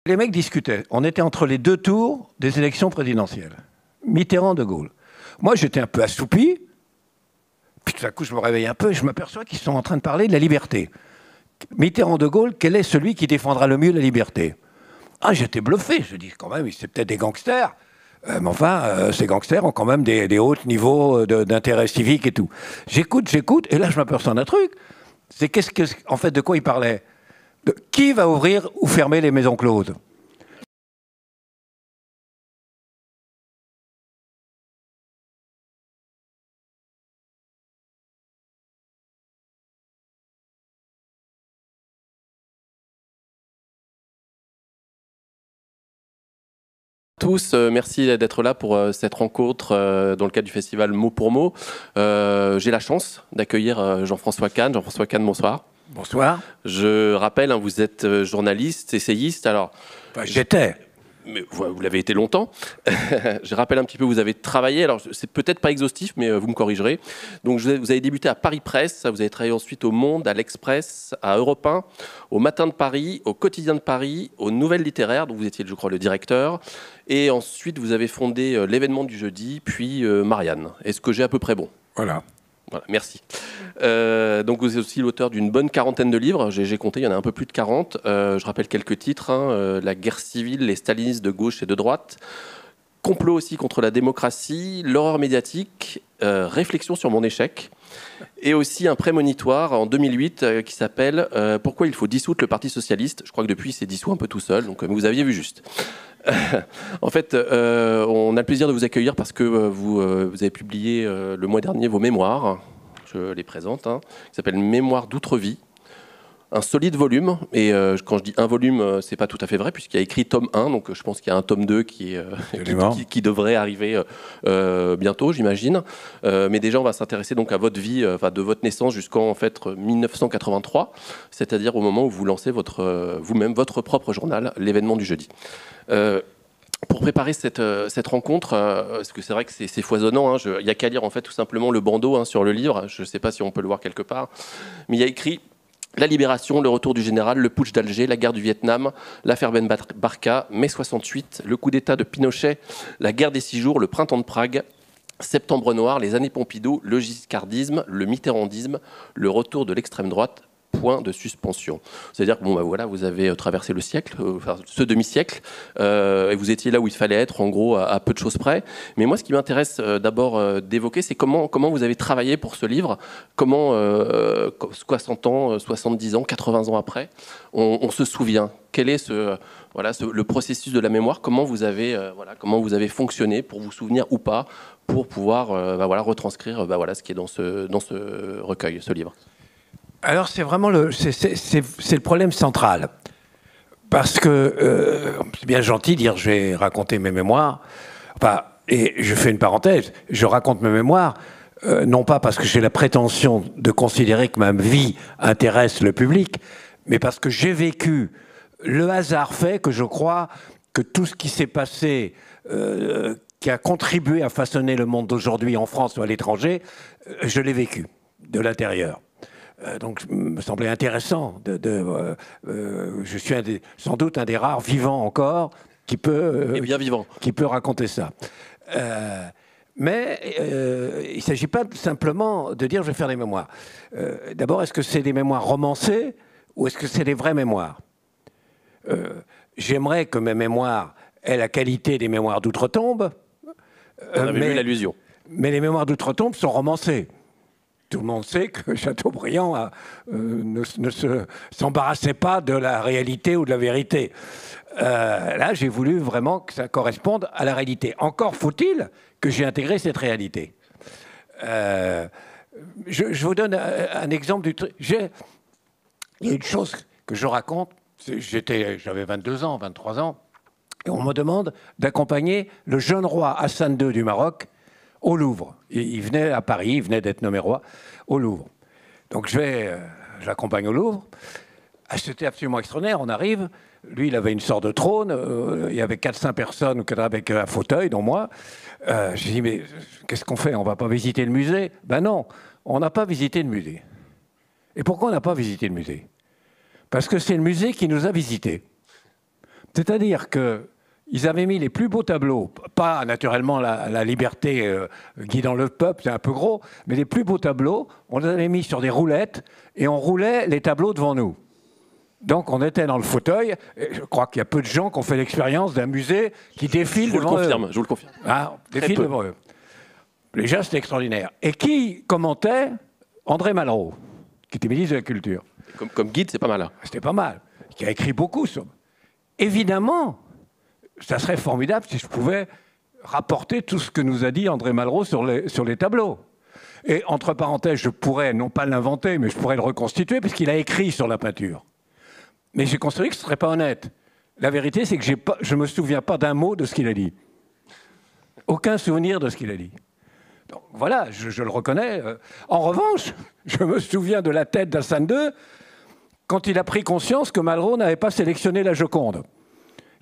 les mecs discutaient. On était entre les deux tours des élections présidentielles. Mitterrand, De Gaulle. Moi, j'étais un peu assoupi. Puis tout à coup, je me réveille un peu et je m'aperçois qu'ils sont en train de parler de la liberté. Mitterrand, De Gaulle, quel est celui qui défendra le mieux la liberté? Ah, j'étais bluffé. Je dis, quand même, c'est peut-être des gangsters. Mais enfin, ces gangsters ont quand même des hauts niveaux d'intérêt civique et tout. J'écoute, et là, je m'aperçois d'un truc. C'est en fait, de quoi il parlait? Qui va ouvrir ou fermer les maisons closes? Tous, merci d'être là pour cette rencontre dans le cadre du festival Mot pour Mot. J'ai la chance d'accueillir Jean-François Kahn. Jean-François Kahn, bonsoir. Bonsoir. Je rappelle, vous êtes journaliste, essayiste. Alors, enfin, j'étais. Mais vous l'avez été longtemps. Je rappelle un petit peu, vous avez travaillé, alors c'est peut-être pas exhaustif, mais vous me corrigerez. Donc vous avez débuté à Paris Presse, vous avez travaillé ensuite au Monde, à l'Express, à Europe 1, au Matin de Paris, au Quotidien de Paris, aux Nouvelles Littéraires, dont vous étiez, je crois, le directeur. Et ensuite, vous avez fondé l'Événement du Jeudi, puis Marianne. Est-ce que j'ai à peu près bon? Voilà. Voilà, merci. Donc vous êtes aussi l'auteur d'une bonne quarantaine de livres, j'ai compté, il y en a un peu plus de 40. Je rappelle quelques titres, La guerre civile, les stalinistes de gauche et de droite, Complot aussi contre la démocratie, L'horreur médiatique, Réflexion sur mon échec, et aussi un prémonitoire en 2008 qui s'appelle Pourquoi il faut dissoudre le Parti socialiste. Je crois que depuis il s'est dissous un peu tout seul, donc vous aviez vu juste. En fait, on a le plaisir de vous accueillir parce que vous avez publié le mois dernier vos mémoires, je les présente, qui s'appelle Mémoires d'outre-vie. Un solide volume, et quand je dis un volume, c'est pas tout à fait vrai, puisqu'il y a écrit tome 1, donc je pense qu'il y a un tome 2 qui qui devrait arriver bientôt, j'imagine. Mais déjà, on va s'intéresser donc à votre vie, de votre naissance jusqu'en 1983, c'est-à-dire au moment où vous lancez vous-même votre propre journal, l'Événement du Jeudi. Pour préparer cette rencontre, parce que c'est vrai que c'est foisonnant, il n'y a qu'à lire en fait tout simplement le bandeau sur le livre, je ne sais pas si on peut le voir quelque part, mais il y a écrit la libération, le retour du général, le putsch d'Alger, la guerre du Vietnam, l'affaire Ben Barka, mai 68, le coup d'État de Pinochet, la guerre des 6 jours, le printemps de Prague, septembre noir, les années Pompidou, le giscardisme, le mitterrandisme, le retour de l'extrême droite, point de suspension. C'est-à-dire que voilà, vous avez traversé le siècle, ce demi-siècle, et vous étiez là où il fallait être, en gros, à peu de choses près. Mais moi, ce qui m'intéresse d'abord d'évoquer, c'est comment vous avez travaillé pour ce livre, comment 60 ans, 70 ans, 80 ans après, on se souvient. Quel est le processus de la mémoire? Comment vous avez fonctionné pour vous souvenir ou pas, pour pouvoir retranscrire ce qui est dans ce recueil, ce livre? Alors c'est vraiment le problème central. Parce que c'est bien gentil de dire je vais raconter mes mémoires. Enfin, et je fais une parenthèse, je raconte mes mémoires, non pas parce que j'ai la prétention de considérer que ma vie intéresse le public, mais parce que j'ai vécu. Le hasard fait que je crois que tout ce qui s'est passé, qui a contribué à façonner le monde d'aujourd'hui en France ou à l'étranger, je l'ai vécu de l'intérieur. Donc, il me semblait intéressant. Je suis sans doute un des rares vivants encore qui peut, et bien vivant. Qui peut raconter ça. Mais il ne s'agit pas simplement de dire je vais faire des mémoires. D'abord, est-ce que c'est des mémoires romancées ou est-ce que c'est des vraies mémoires? J'aimerais que mes mémoires aient la qualité des mémoires d'outre-tombe. On avait vu l'allusion. Mais les mémoires d'outre-tombe sont romancées. Tout le monde sait que Chateaubriand ne s'embarrassait pas de la réalité ou de la vérité. Là, j'ai voulu vraiment que ça corresponde à la réalité. Encore faut-il que j'ai intégré cette réalité. Je vous donne un exemple du truc. Il y a une chose que je raconte. J'avais 22 ans, 23 ans, et on me demande d'accompagner le jeune roi Hassan II du Maroc au Louvre. Il venait à Paris, il venait d'être nommé roi au Louvre. Donc je l'accompagne au Louvre. C'était absolument extraordinaire. On arrive, lui il avait une sorte de trône, il y avait 400 personnes avec un fauteuil, dont moi. J'ai dit, mais qu'est-ce qu'on fait? On ne va pas visiter le musée? Ben non, on n'a pas visité le musée. Et pourquoi on n'a pas visité le musée? Parce que c'est le musée qui nous a visités. C'est-à-dire qu'ils avaient mis les plus beaux tableaux, pas naturellement la liberté guidant le peuple, c'est un peu gros, mais les plus beaux tableaux, on les avait mis sur des roulettes et on roulait les tableaux devant nous. Donc on était dans le fauteuil, et je crois qu'il y a peu de gens qui ont fait l'expérience d'un musée qui défile devant eux. Je vous le confirme. Ah, défile devant eux. Déjà, c'était extraordinaire. Et qui commentait? André Malraux, qui était ministre de la Culture. Comme guide, c'est pas mal. C'était pas mal. Qui a écrit beaucoup sur... Évidemment, ça serait formidable si je pouvais rapporter tout ce que nous a dit André Malraux sur les tableaux. Et entre parenthèses, je pourrais, non pas l'inventer, mais je pourrais le reconstituer, puisqu'il a écrit sur la peinture. Mais j'ai considéré que ce ne serait pas honnête. La vérité, c'est que je ne me souviens pas d'un mot de ce qu'il a dit. Aucun souvenir de ce qu'il a dit. Donc voilà, je le reconnais. En revanche, je me souviens de la tête d'Hassan II quand il a pris conscience que Malraux n'avait pas sélectionné la Joconde.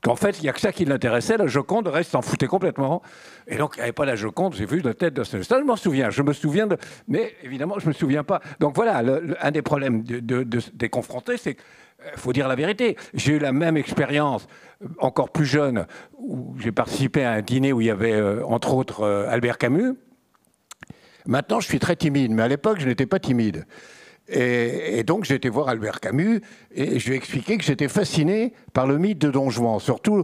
Qu'en fait, il n'y a que ça qui l'intéressait, la Joconde, le reste s'en foutait complètement. Et donc, il n'y avait pas la Joconde, j'ai vu la tête d'Hassan II. Ça, je m'en souviens. Je me souviens de... Mais évidemment, je ne me souviens pas. Donc voilà, un des problèmes des confrontés, c'est que il faut dire la vérité. J'ai eu la même expérience, encore plus jeune, où j'ai participé à un dîner où il y avait, entre autres, Albert Camus. Maintenant, je suis très timide, mais à l'époque, je n'étais pas timide. Et donc, j'ai été voir Albert Camus et je lui ai expliqué que j'étais fasciné par le mythe de Don Juan. Surtout,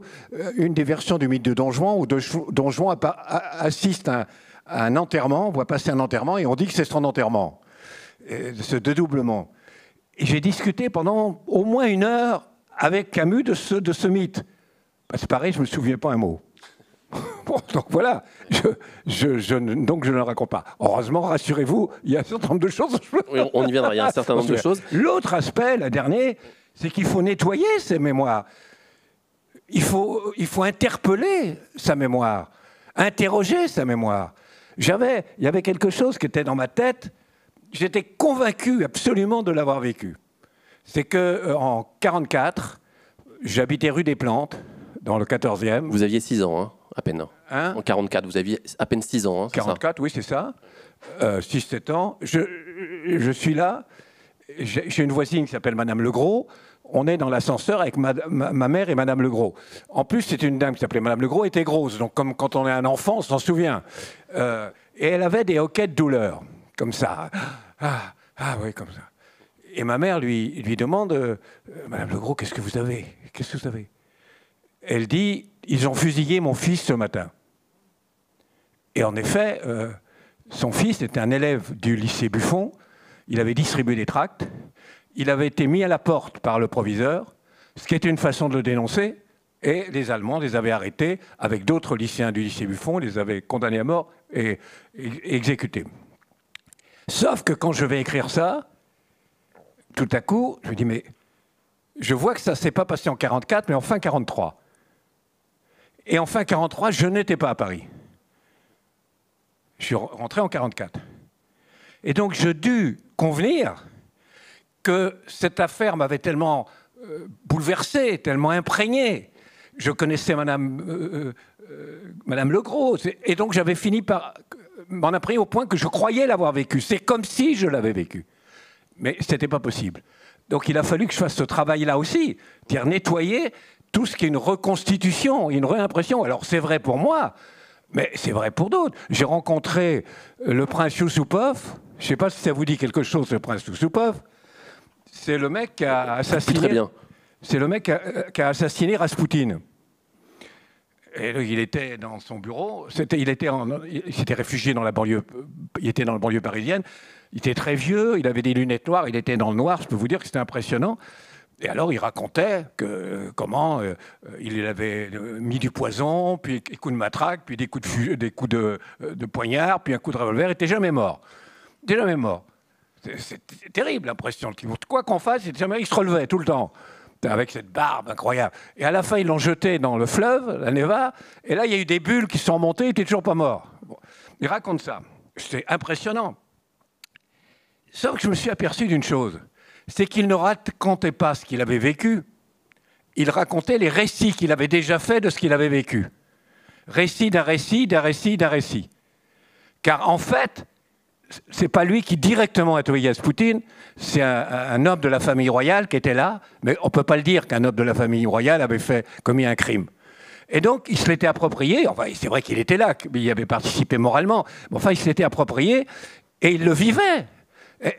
une des versions du mythe de Don Juan où Don Juan assiste à un enterrement, voit passer un enterrement et on dit que c'est son enterrement. Ce dédoublement. Et j'ai discuté pendant au moins 1 heure avec Camus de ce mythe. Ben, c'est pareil, je ne me souviens pas un mot. Bon, donc voilà, donc je ne le raconte pas. Heureusement, rassurez-vous, il y a un certain nombre de choses. Oui, on y viendra, il y a un certain nombre de choses. L'autre aspect, le dernier, c'est qu'il faut nettoyer ses mémoires. Il faut interpeller sa mémoire, interroger sa mémoire. Il y avait quelque chose qui était dans ma tête. J'étais convaincu absolument de l'avoir vécu. C'est qu'en 1944, j'habitais rue des Plantes, dans le 14e. Vous aviez 6 ans, hein, à peine. En 1944, vous aviez à peine 6 ans. Hein, 1944, oui, c'est ça. 6-7 ans. Je suis là. J'ai une voisine qui s'appelle Madame Legros. On est dans l'ascenseur avec ma mère et Madame Legros. En plus, c'était une dame qui s'appelait Madame Legros, était grosse. Donc, comme quand on est un enfant, on s'en souvient. Et elle avait des hoquets de douleur. Comme ça. Ah oui, comme ça. Et ma mère lui demande, Madame Legros, qu'est-ce que vous avez? Qu'est-ce que vous avez? Elle dit, ils ont fusillé mon fils ce matin. Et en effet, son fils était un élève du lycée Buffon. Il avait distribué des tracts. Il avait été mis à la porte par le proviseur, ce qui était une façon de le dénoncer. Et les Allemands les avaient arrêtés avec d'autres lycéens du lycée Buffon, les avaient condamnés à mort et exécutés. Sauf que quand je vais écrire ça, tout à coup, je me dis, mais je vois que ça ne s'est pas passé en 1944, mais en fin 1943. Et en fin 1943, je n'étais pas à Paris. Je suis rentré en 1944. Et donc, je dus convenir que cette affaire m'avait tellement bouleversé, tellement imprégné. Je connaissais Madame Legros. Et donc, j'avais fini par m'en imprégner au point que je croyais l'avoir vécu. C'est comme si je l'avais vécu. Mais ce n'était pas possible. Donc, il a fallu que je fasse ce travail-là aussi, c'est-à-dire nettoyer tout ce qui est une reconstitution, une réimpression. Alors, c'est vrai pour moi, mais c'est vrai pour d'autres. J'ai rencontré le prince Yusupov. Je ne sais pas si ça vous dit quelque chose, le prince Yusupov. C'est le mec qui a assassiné... Très bien. C'est le mec qui a assassiné Raspoutine. Et il était dans son bureau. Il s'était réfugié dans la banlieue. Il était dans la banlieue parisienne. Il était très vieux. Il avait des lunettes noires. Il était dans le noir. Je peux vous dire que c'était impressionnant. Et alors, il racontait comment il avait mis du poison, puis des coups de matraque, puis des coups de poignard, puis un coup de revolver. Il n'était jamais mort. Il n'était jamais mort. C'est terrible l'impression. Quoi qu'on fasse, il se relevait tout le temps, avec cette barbe incroyable. Et à la fin, ils l'ont jeté dans le fleuve, la Neva, et là, il y a eu des bulles qui sont remontées, il n'était toujours pas mort. Bon. Il raconte ça. C'est impressionnant. Sauf que je me suis aperçu d'une chose, c'est qu'il ne racontait pas ce qu'il avait vécu, il racontait les récits qu'il avait déjà faits de ce qu'il avait vécu. Récit d'un récit, d'un récit, d'un récit. Car en fait, c'est pas lui qui directement a tué Poutine, c'est un noble de la famille royale qui était là, mais on peut pas le dire qu'un noble de la famille royale avait commis un crime. Et donc, il se l'était approprié, enfin, c'est vrai qu'il était là, il y avait participé moralement, mais enfin, il se l'était approprié, et il le vivait.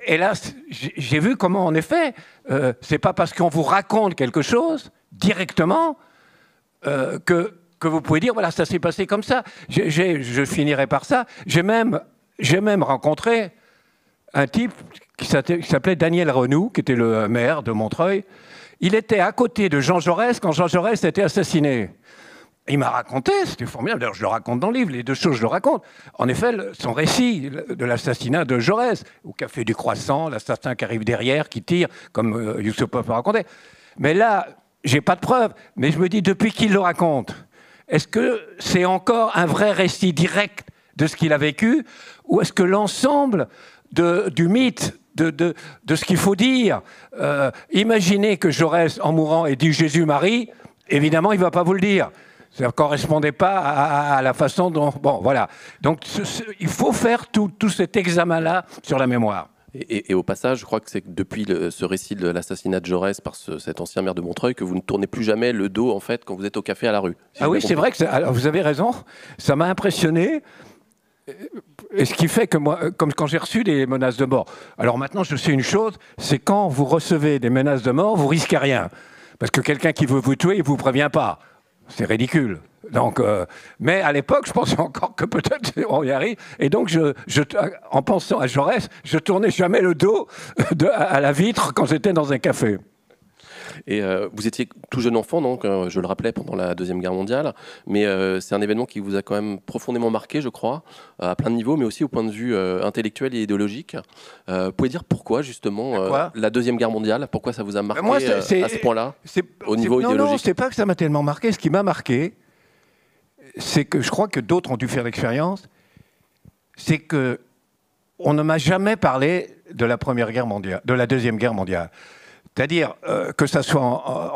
Et là, j'ai vu comment, en effet, c'est pas parce qu'on vous raconte quelque chose, directement, que vous pouvez dire, voilà, ça s'est passé comme ça. Je finirai par ça. J'ai même rencontré un type qui s'appelait Daniel Renoux, qui était le maire de Montreuil. Il était à côté de Jean Jaurès quand Jean Jaurès a été assassiné. Il m'a raconté, c'était formidable, d'ailleurs je le raconte dans le livre, les deux choses je le raconte. En effet, son récit de l'assassinat de Jaurès, au Café du Croissant, l'assassin qui arrive derrière, qui tire, comme Yusupov a raconté. Mais là, j'ai pas de preuves, mais je me dis, depuis qu'il le raconte, est-ce que c'est encore un vrai récit direct de ce qu'il a vécu, ou est-ce que l'ensemble du mythe, de ce qu'il faut dire, imaginez que Jaurès, en mourant, ait dit Jésus-Marie, évidemment, il ne va pas vous le dire. Ça ne correspondait pas à la façon dont... Bon, voilà. Donc, il faut faire tout cet examen-là sur la mémoire. Et au passage, je crois que c'est depuis ce récit de l'assassinat de Jaurès par cet ancien maire de Montreuil que vous ne tournez plus jamais le dos, en fait, quand vous êtes au café à la rue. Ah oui, c'est vrai que alors, vous avez raison. Ça m'a impressionné. Et ce qui fait que moi, comme quand j'ai reçu des menaces de mort, alors maintenant je sais une chose, c'est quand vous recevez des menaces de mort, vous risquez rien. Parce que quelqu'un qui veut vous tuer, il ne vous prévient pas. C'est ridicule. Donc, mais à l'époque, je pensais encore que peut-être on y arrive. Et donc, en pensant à Jaurès, je tournais jamais le dos à la vitre quand j'étais dans un café. Et vous étiez tout jeune enfant, donc je le rappelais, pendant la Deuxième Guerre mondiale, mais c'est un événement qui vous a quand même profondément marqué, je crois, à plein de niveaux, mais aussi au point de vue intellectuel et idéologique. Vous pouvez dire pourquoi, justement, la Deuxième Guerre mondiale, pourquoi ça vous a marqué à ce point-là, au niveau idéologique? Non, c'est pas que ça m'a tellement marqué. Ce qui m'a marqué, c'est que je crois que d'autres ont dû faire l'expérience, c'est que on ne m'a jamais parlé de la Première Guerre mondiale, de la Deuxième Guerre mondiale. C'est-à-dire que ça soit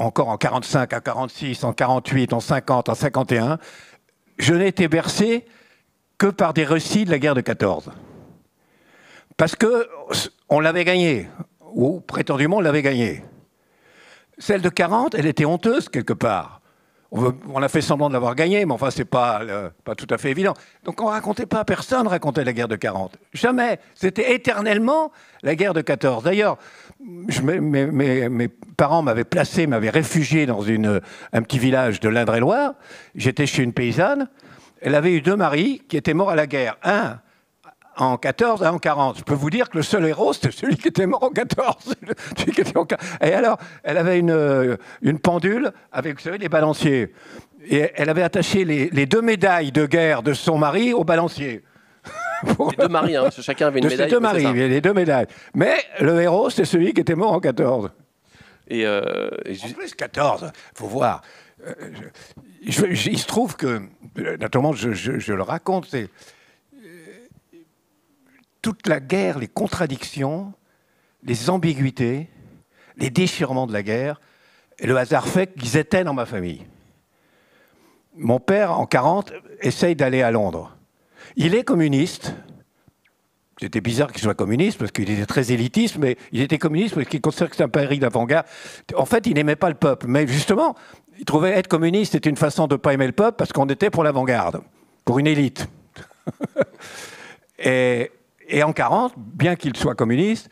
encore en 45, en 46, en 48, en 50, en 51, je n'ai été bercé que par des récits de la guerre de 14. Parce qu'on l'avait gagnée, ou prétendument on l'avait gagnée. Celle de 40, elle était honteuse quelque part. On a fait semblant de l'avoir gagnée, mais enfin, c'est pas tout à fait évident. Donc, on racontait pas, personne racontait la guerre de 40. Jamais. C'était éternellement la guerre de 14. D'ailleurs, mes parents m'avaient réfugié dans un petit village de l'Indre-et-Loire. J'étais chez une paysanne. Elle avait eu 2 maris qui étaient morts à la guerre. Un en 14 et en 40. Je peux vous dire que le seul héros, c'était celui qui était mort en 14. Et alors, elle avait une pendule avec, vous savez, des balanciers. Et elle avait attaché les 2 médailles de guerre de son mari au balancier. Les 2 maris, hein, chacun avait une médaille. Les 2 maris, il y avait les 2 médailles. Mais le héros, c'est celui qui était mort en 14. En plus, 14, il faut voir. Il se trouve que, naturellement, je le raconte, c'est... toute la guerre, les contradictions, les ambiguïtés, les déchirements de la guerre, et le hasard fait qu'ils étaient dans ma famille. Mon père, en 40, essaye d'aller à Londres. Il est communiste. C'était bizarre qu'il soit communiste, parce qu'il était très élitiste, mais il était communiste parce qu'il considère que c'est un pari d'avant-garde. En fait, il n'aimait pas le peuple. Mais justement, il trouvait être communiste, c'était une façon de ne pas aimer le peuple, parce qu'on était pour l'avant-garde, pour une élite. Et en 40, bien qu'il soit communiste,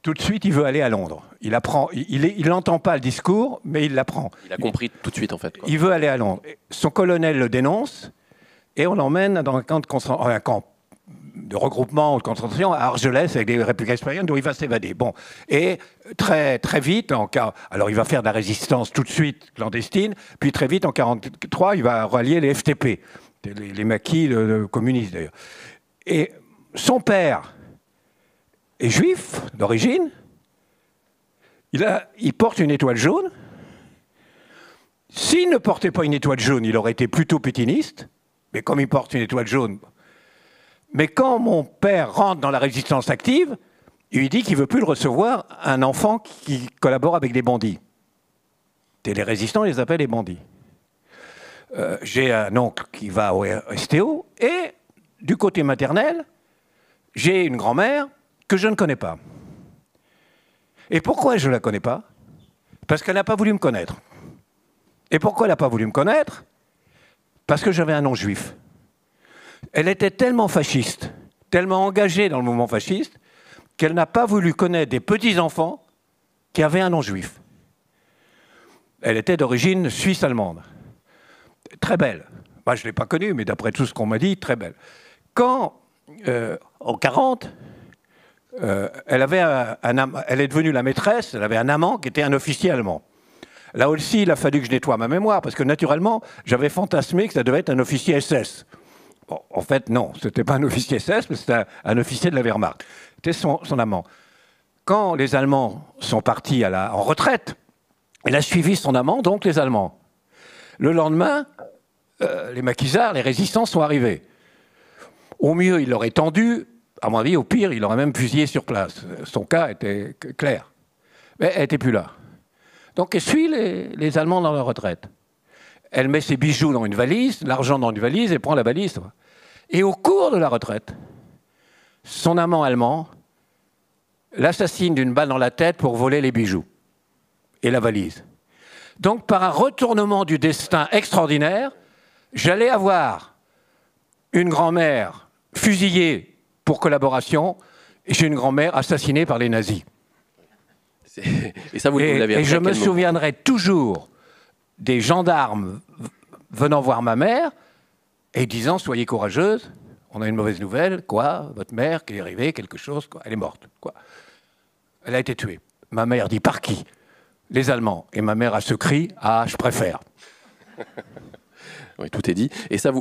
tout de suite, il veut aller à Londres. Il apprend, il n'entend pas le discours, mais il l'apprend. Il a compris tout de suite, en fait, quoi. Il veut aller à Londres. Son colonel le dénonce, et on l'emmène dans un camp de regroupement ou de concentration à Argelès, avec des républicains espagnols, dont il va s'évader. Bon. Et très, très vite, alors il va faire de la résistance tout de suite clandestine, puis très vite, en 1943, il va rallier les FTP, les maquis communistes, d'ailleurs. Et son père est juif d'origine, il porte une étoile jaune. S'il ne portait pas une étoile jaune, il aurait été plutôt pétiniste, mais comme il porte une étoile jaune... Mais quand mon père rentre dans la résistance active, il lui dit qu'il ne veut plus le recevoir, un enfant qui collabore avec des bandits. Et les résistants, ils les appellent les bandits. J'ai un oncle qui va au STO, et du côté maternel, j'ai une grand-mère que je ne connais pas. Et pourquoi je ne la connais pas? Parce qu'elle n'a pas voulu me connaître. Et pourquoi elle n'a pas voulu me connaître? Parce que j'avais un nom juif. Elle était tellement fasciste, tellement engagée dans le mouvement fasciste, qu'elle n'a pas voulu connaître des petits-enfants qui avaient un nom juif. Elle était d'origine suisse-allemande. Très belle. Moi, je ne l'ai pas connue, mais d'après tout ce qu'on m'a dit, très belle. Quand, en 40, elle est devenue la maîtresse, elle avait un amant qui était un officier allemand. Là aussi, il a fallu que je nettoie ma mémoire, parce que naturellement, j'avais fantasmé que ça devait être un officier SS. Bon, en fait, non, ce n'était pas un officier SS, mais c'était un officier de la Wehrmacht. C'était son amant. Quand les Allemands sont partis en retraite, elle a suivi son amant, donc les Allemands. Le lendemain, les maquisards, les résistants sont arrivés. Au mieux, il l'aurait tendu. À mon avis, au pire, il aurait même fusillé sur place. Son cas était clair. Mais elle n'était plus là. Donc elle suit les Allemands dans leur retraite. Elle met ses bijoux dans une valise, l'argent dans une valise, et prend la valise. Et au cours de la retraite, son amant allemand l'assassine d'une balle dans la tête pour voler les bijoux et la valise. Donc par un retournement du destin extraordinaire, j'allais avoir une grand-mère fusillée pour collaboration, et j'ai une grand-mère assassinée par les nazis. Et ça, vous l'avez appris. Et je me souviendrai toujours des gendarmes venant voir ma mère et disant « Soyez courageuse, on a une mauvaise nouvelle, quoi, votre mère qui est arrivée, quelque chose, quoi, elle est morte, quoi. Elle a été tuée. » Ma mère dit « Par qui ?» Les Allemands. Et ma mère a ce cri « Ah, je préfère ». Oui, tout est dit. Et ça,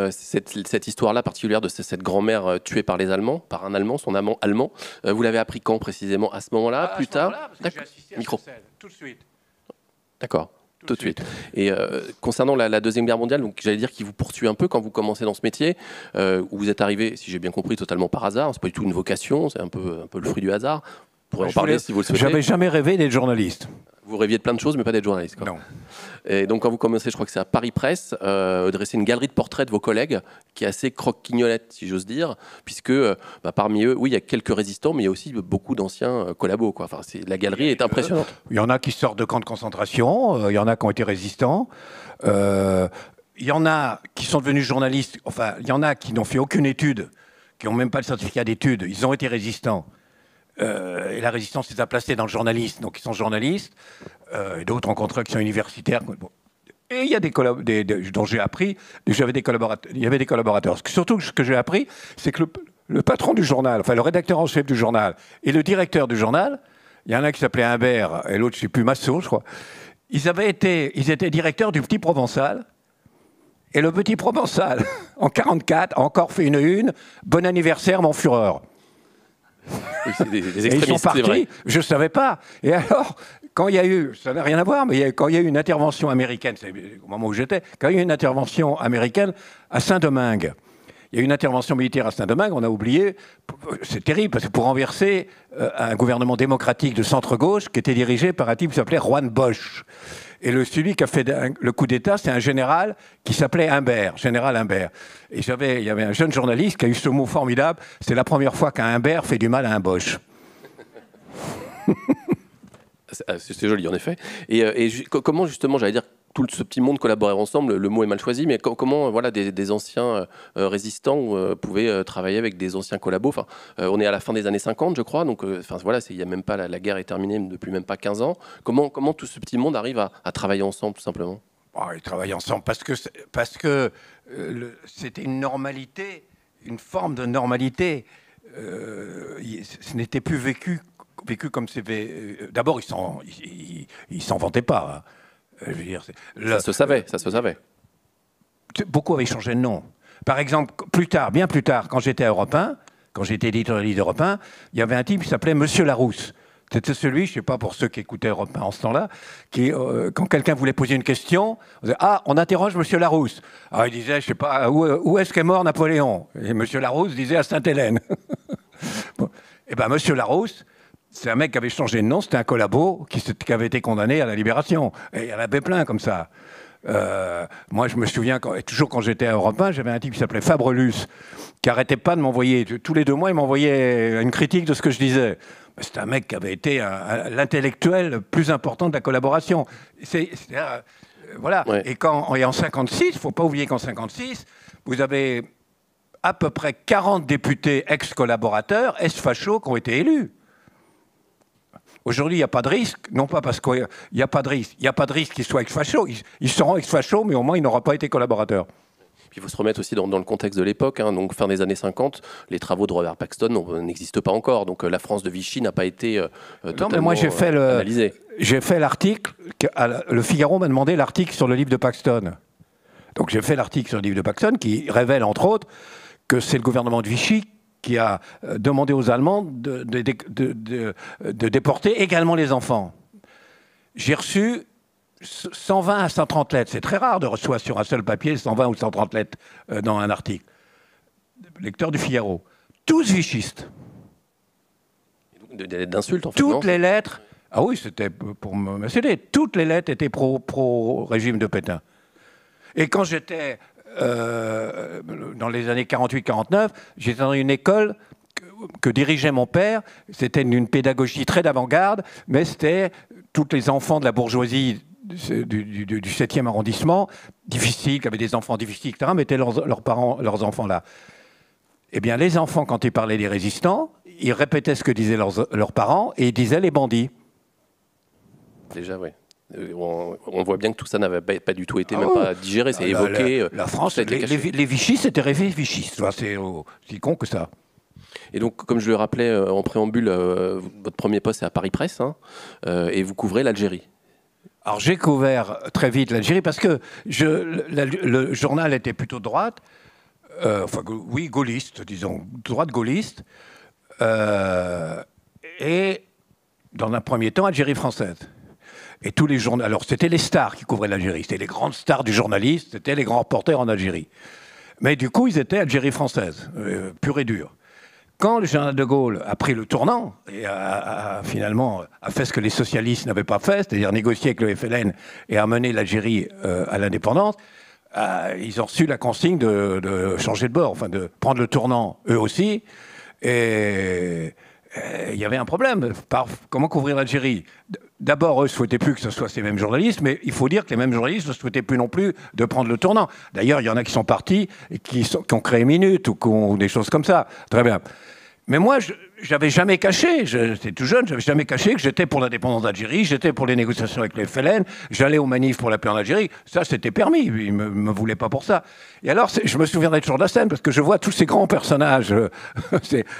cette histoire-là particulière de cette grand-mère tuée par les Allemands, par un Allemand, son amant allemand, vous l'avez appris quand précisément? À ce moment-là, plus tard? Parce que j'ai assisté à Micro. cette scène, tout de suite. D'accord. Tout de suite. Et concernant la Deuxième Guerre mondiale, donc j'allais dire qu'il vous poursuit un peu quand vous commencez dans ce métier, où vous êtes arrivé, si j'ai bien compris, totalement par hasard. C'est pas du tout une vocation, c'est un peu le fruit du hasard. Vous pourrez en parler si vous le souhaitez. J'avais jamais rêvé d'être journaliste. Vous rêviez de plein de choses, mais pas d'être journaliste, quoi. Non. Et donc quand vous commencez, je crois que c'est à Paris Presse, dresser une galerie de portraits de vos collègues, qui est assez croque-quignolette, si j'ose dire, puisque parmi eux, oui, il y a quelques résistants, mais il y a aussi beaucoup d'anciens collabos, quoi. Enfin, la galerie est impressionnante. Il y en a qui sortent de camps de concentration, il y en a qui ont été résistants, il y en a qui sont devenus journalistes, enfin, il y en a qui n'ont fait aucune étude, qui n'ont même pas de certificat d'études, ils ont été résistants. Et la résistance les a placés dans le journalisme, donc ils sont journalistes, et d'autres en contraction universitaire. Bon. Et il y a dont j'ai appris, il y avait des collaborateurs. Surtout, ce que j'ai appris, c'est que le patron du journal, enfin le rédacteur en chef du journal, et le directeur du journal, il y en a un qui s'appelait Humbert, et l'autre, je ne sais plus, Massot, je crois, ils étaient directeurs du Petit Provençal, et le Petit Provençal, en 1944, a encore fait une bon anniversaire, mon Führer. Oui, c'est des et ils sont extrémistes, c'est vrai. partis, je ne savais pas. Et alors, quand il y a eu, ça n'a rien à voir, mais quand il y a eu une intervention américaine, c'est au moment où j'étais, quand il y a eu une intervention américaine à Saint-Domingue, il y a eu une intervention militaire à Saint-Domingue, on a oublié, c'est terrible, parce que pour renverser un gouvernement démocratique de centre-gauche qui était dirigé par un type qui s'appelait Juan Bosch. Et celui qui a fait le coup d'État, c'est un général qui s'appelait Humbert, général Humbert. Et il y avait un jeune journaliste qui a eu ce mot formidable, c'est la première fois qu'un Humbert fait du mal à un Bosch. C'est joli, en effet. Et comment, justement, j'allais dire, tout ce petit monde collaborait ensemble, le mot est mal choisi, mais comment voilà, des anciens résistants pouvaient travailler avec des anciens collabos? Enfin, on est à la fin des années 50, je crois, donc voilà, il y a même pas, la guerre est terminée depuis même pas 15 ans. Comment tout ce petit monde arrive à travailler ensemble, tout simplement? Ils travaillent ensemble parce que c'était une normalité, une forme de normalité. Ce n'était plus vécu comme c'était. D'abord, ils s'en vantaient pas. Hein. Je veux dire, ça se savait. Beaucoup avaient changé de nom. Par exemple, bien plus tard, quand j'étais à Europe 1, quand j'étais éditorialiste d'Europe 1, il y avait un type qui s'appelait Monsieur Larousse. C'était celui, je ne sais pas pour ceux qui écoutaient Europe 1 en ce temps-là, qui, quand quelqu'un voulait poser une question, on disait « Ah, on interroge Monsieur Larousse ». Alors il disait, je ne sais pas, où est-ce qu'est mort Napoléon? Et Monsieur Larousse disait « À Sainte-Hélène ». Bon. Et bien Monsieur Larousse, c'est un mec qui avait changé de nom, c'était un collabo qui avait été condamné à la Libération. Et il y en avait plein comme ça. Moi, je me souviens, toujours quand j'étais à Europe 1, j'avais un type qui s'appelait Fabrelus, qui arrêtait pas de m'envoyer. Tous les 2 mois, il m'envoyait une critique de ce que je disais. C'était un mec qui avait été l'intellectuel le plus important de la collaboration. Voilà. Ouais. Et en 56, il ne faut pas oublier qu'en 56, vous avez à peu près 40 députés ex-collaborateurs, ex-fachos, qui ont été élus. Aujourd'hui, il n'y a pas de risque, non pas parce qu'il n'y a pas de risque. Il n'y a pas de risque qu'ils soient ex-fachos. Ils seront ex-fachos, mais au moins, ils n'auront pas été collaborateurs. Puis il faut se remettre aussi dans le contexte de l'époque. Hein, donc, fin des années 50, les travaux de Robert Paxton n'existent pas encore. Donc, la France de Vichy n'a pas été totalement mais moi, analysée. J'ai fait l'article. Le Figaro m'a demandé l'article sur le livre de Paxton. Donc, j'ai fait l'article sur le livre de Paxton qui révèle, entre autres, que c'est le gouvernement de Vichy qui a demandé aux Allemands de déporter également les enfants. J'ai reçu 120 à 130 lettres. C'est très rare de recevoir sur un seul papier 120 ou 130 lettres dans un article. Lecteur du Figaro. Tous vichistes. D'insultes, en fait. Toutes les lettres. Ah oui, c'était pour me céder. Toutes les lettres étaient pro-régime de Pétain. Et quand j'étais dans les années 48-49, j'étais dans une école que dirigeait mon père. C'était une pédagogie très d'avant-garde, mais c'était tous les enfants de la bourgeoisie du 7e arrondissement, difficiles, qui avaient des enfants difficiles, etc., mettaient leurs parents, leurs enfants là. Eh bien, les enfants, quand ils parlaient des résistants, ils répétaient ce que disaient leurs parents et ils disaient les bandits. Déjà, oui. On voit bien que tout ça n'avait pas du tout été pas digéré, c'est évoqué. La France, les Vichy, c'était rêvé Vichy. C'est aussi con que ça. Et donc, comme je le rappelais en préambule, votre premier poste est à Paris Presse, hein, et vous couvrez l'Algérie. Alors, j'ai couvert très vite l'Algérie parce que le journal était plutôt de droite, oui, gaulliste, disons, droite gaulliste, et dans un premier temps, Algérie française. Et tous les journaux, alors c'était les stars qui couvraient l'Algérie, c'était les grandes stars du journaliste, c'était les grands reporters en Algérie. Mais du coup, ils étaient Algérie française, pure et dure. Quand le général de Gaulle a pris le tournant et finalement a fait ce que les socialistes n'avaient pas fait, c'est-à-dire négocier avec le FLN et amener l'Algérie à l'indépendance, ils ont reçu la consigne de changer de bord, enfin de prendre le tournant eux aussi. Et il y avait un problème. Comment couvrir l'Algérie ? D'abord, eux ne souhaitaient plus que ce soit ces mêmes journalistes, mais il faut dire que les mêmes journalistes ne souhaitaient plus non plus de prendre le tournant. D'ailleurs, il y en a qui sont partis et qui ont créé Minute ou des choses comme ça. Très bien. Mais moi, j'avais jamais caché, j'étais tout jeune, j'avais jamais caché que j'étais pour l'indépendance d'Algérie, j'étais pour les négociations avec les FLN, j'allais aux manifs pour la paix en Algérie. Ça, c'était permis, ils ne me voulaient pas pour ça. Et alors, je me souviendrai toujours de la scène, parce que je vois tous ces grands personnages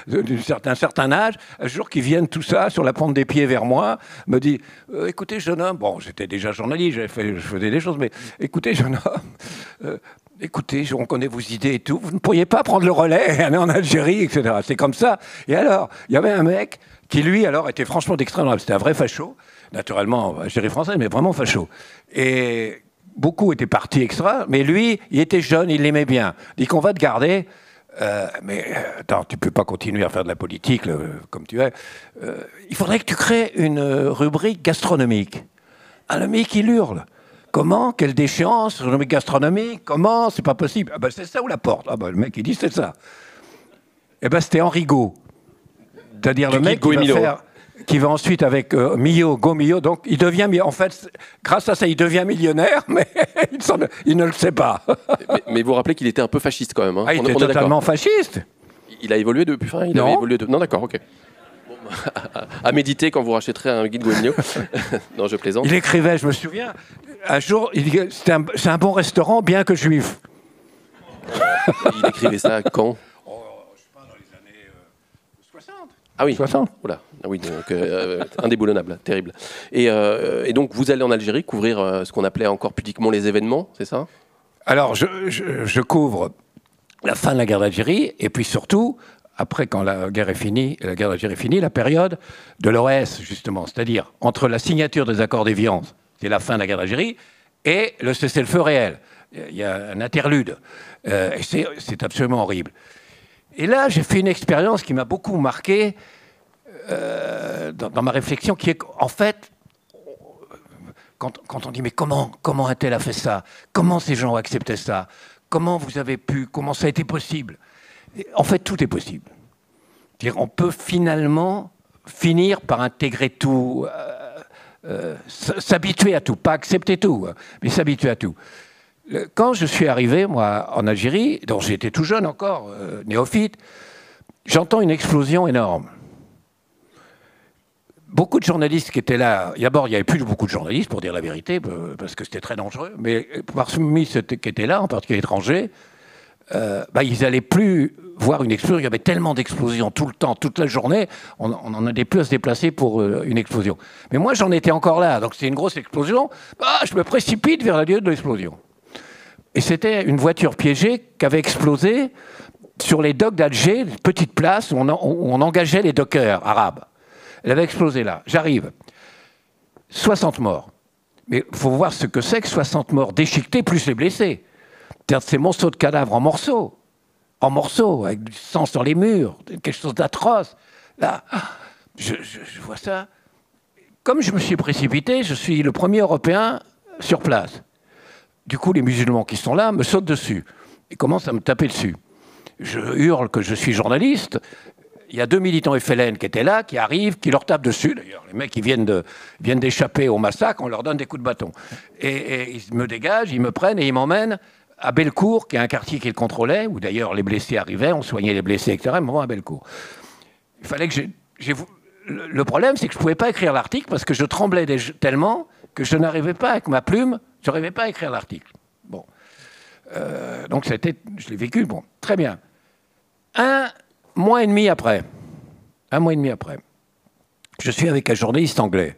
d'un certain âge, un jour qui viennent tout ça, sur la pointe des pieds vers moi, me dit écoutez, jeune homme, bon, j'étais déjà journaliste, je faisais des choses, mais écoutez, jeune homme, écoutez, on connaît vos idées et tout, vous ne pourriez pas prendre le relais et aller en Algérie, etc. C'est comme ça. Et alors, il y avait un mec qui, lui, alors, était franchement d'extrême droite. C'était un vrai facho, naturellement, Algérie française, mais vraiment facho. Et beaucoup étaient partis extra, mais lui, il était jeune, il l'aimait bien. Il dit qu'on va te garder, mais attends, tu ne peux pas continuer à faire de la politique comme tu es. Il faudrait que tu crées une rubrique gastronomique. Ah, le mec, il hurle. Comment ? Quelle déchéance ? Gastronomique ? Comment ? C'est pas possible. Ah ben c'est ça ou la porte ? Ah ben le mec il dit c'est ça. Eh ben c'était Henri Gaud. C'est-à-dire le mec qui va ensuite avec Go Millot. Donc il devient, en fait, grâce à ça il devient millionnaire, mais il ne le sait pas. mais vous rappelez qu'il était un peu fasciste quand même. Hein. Ah, il était totalement fasciste. Il a évolué depuis. Enfin, il avait évolué non, d'accord, ok. À méditer quand vous rachèterez un guide Goemio. Non, je plaisante. Il écrivait, je me souviens, un jour, il dit c'est un bon restaurant, bien que juif. Il écrivait ça quand ? Je sais pas, dans les années 60. Ah oui, 60. Oula. Ah oui, donc indéboulonnable, terrible. Et donc vous allez en Algérie couvrir ce qu'on appelait encore pudiquement les événements, c'est ça ? Alors, je couvre la fin de la guerre d'Algérie, et puis surtout, après, quand la guerre d'Algérie est finie, la période de l'OAS, justement, c'est-à-dire entre la signature des accords d'Évian, c'est la fin de la guerre d'Algérie, et le cessez-le-feu réel. Il y a un interlude. Et c'est absolument horrible. Et là, j'ai fait une expérience qui m'a beaucoup marqué dans ma réflexion, qui est qu'en fait, quand on dit mais comment un tel a fait ça? Comment ces gens ont accepté ça? Comment vous avez pu? Comment ça a été possible? En fait, tout est possible. C'est-à-dire, on peut finalement finir par intégrer tout, s'habituer à tout, pas accepter tout, mais s'habituer à tout. Quand je suis arrivé, moi, en Algérie, dont j'étais tout jeune encore, néophyte, j'entends une explosion énorme. Beaucoup de journalistes qui étaient là, d'abord, il n'y avait plus beaucoup de journalistes, pour dire la vérité, parce que c'était très dangereux, mais parmi ceux qui étaient là, en particulier étrangers, ils n'allaient plus voir une explosion. Il y avait tellement d'explosions tout le temps, toute la journée, on n'en avait plus à se déplacer pour une explosion. Mais moi, j'en étais encore là, donc c'était une grosse explosion. Je me précipite vers le lieu de l'explosion. Et c'était une voiture piégée qui avait explosé sur les docks d'Alger, une petite place où on engageait les dockers arabes. Elle avait explosé là. J'arrive. 60 morts. Mais il faut voir ce que c'est que 60 morts déchiquetés plus les blessés. C'est-à-dire ces monceaux de cadavres en morceaux, avec du sang sur les murs, quelque chose d'atroce. Là, je vois ça. Comme je me suis précipité, je suis le premier Européen sur place. Du coup, les musulmans qui sont là me sautent dessus et commencent à me taper dessus. Je hurle que je suis journaliste. Il y a 2 militants FLN qui étaient là, qui arrivent, qui leur tapent dessus, d'ailleurs. Les mecs qui viennent d'échapper au massacre, on leur donne des coups de bâton. Et ils me dégagent, ils me prennent et ils m'emmènent à Bellecour, qui est un quartier qu'ils contrôlaient, où d'ailleurs les blessés arrivaient, on soignait les blessés, etc. Ils m'envoient à Bellecour. Il fallait que le problème, c'est que je ne pouvais pas écrire l'article parce que je tremblais tellement que je n'arrivais pas, avec ma plume, je n'arrivais pas à écrire l'article. Bon. Donc je l'ai vécu, bon, très bien. Un mois et demi après, je suis avec un journaliste anglais.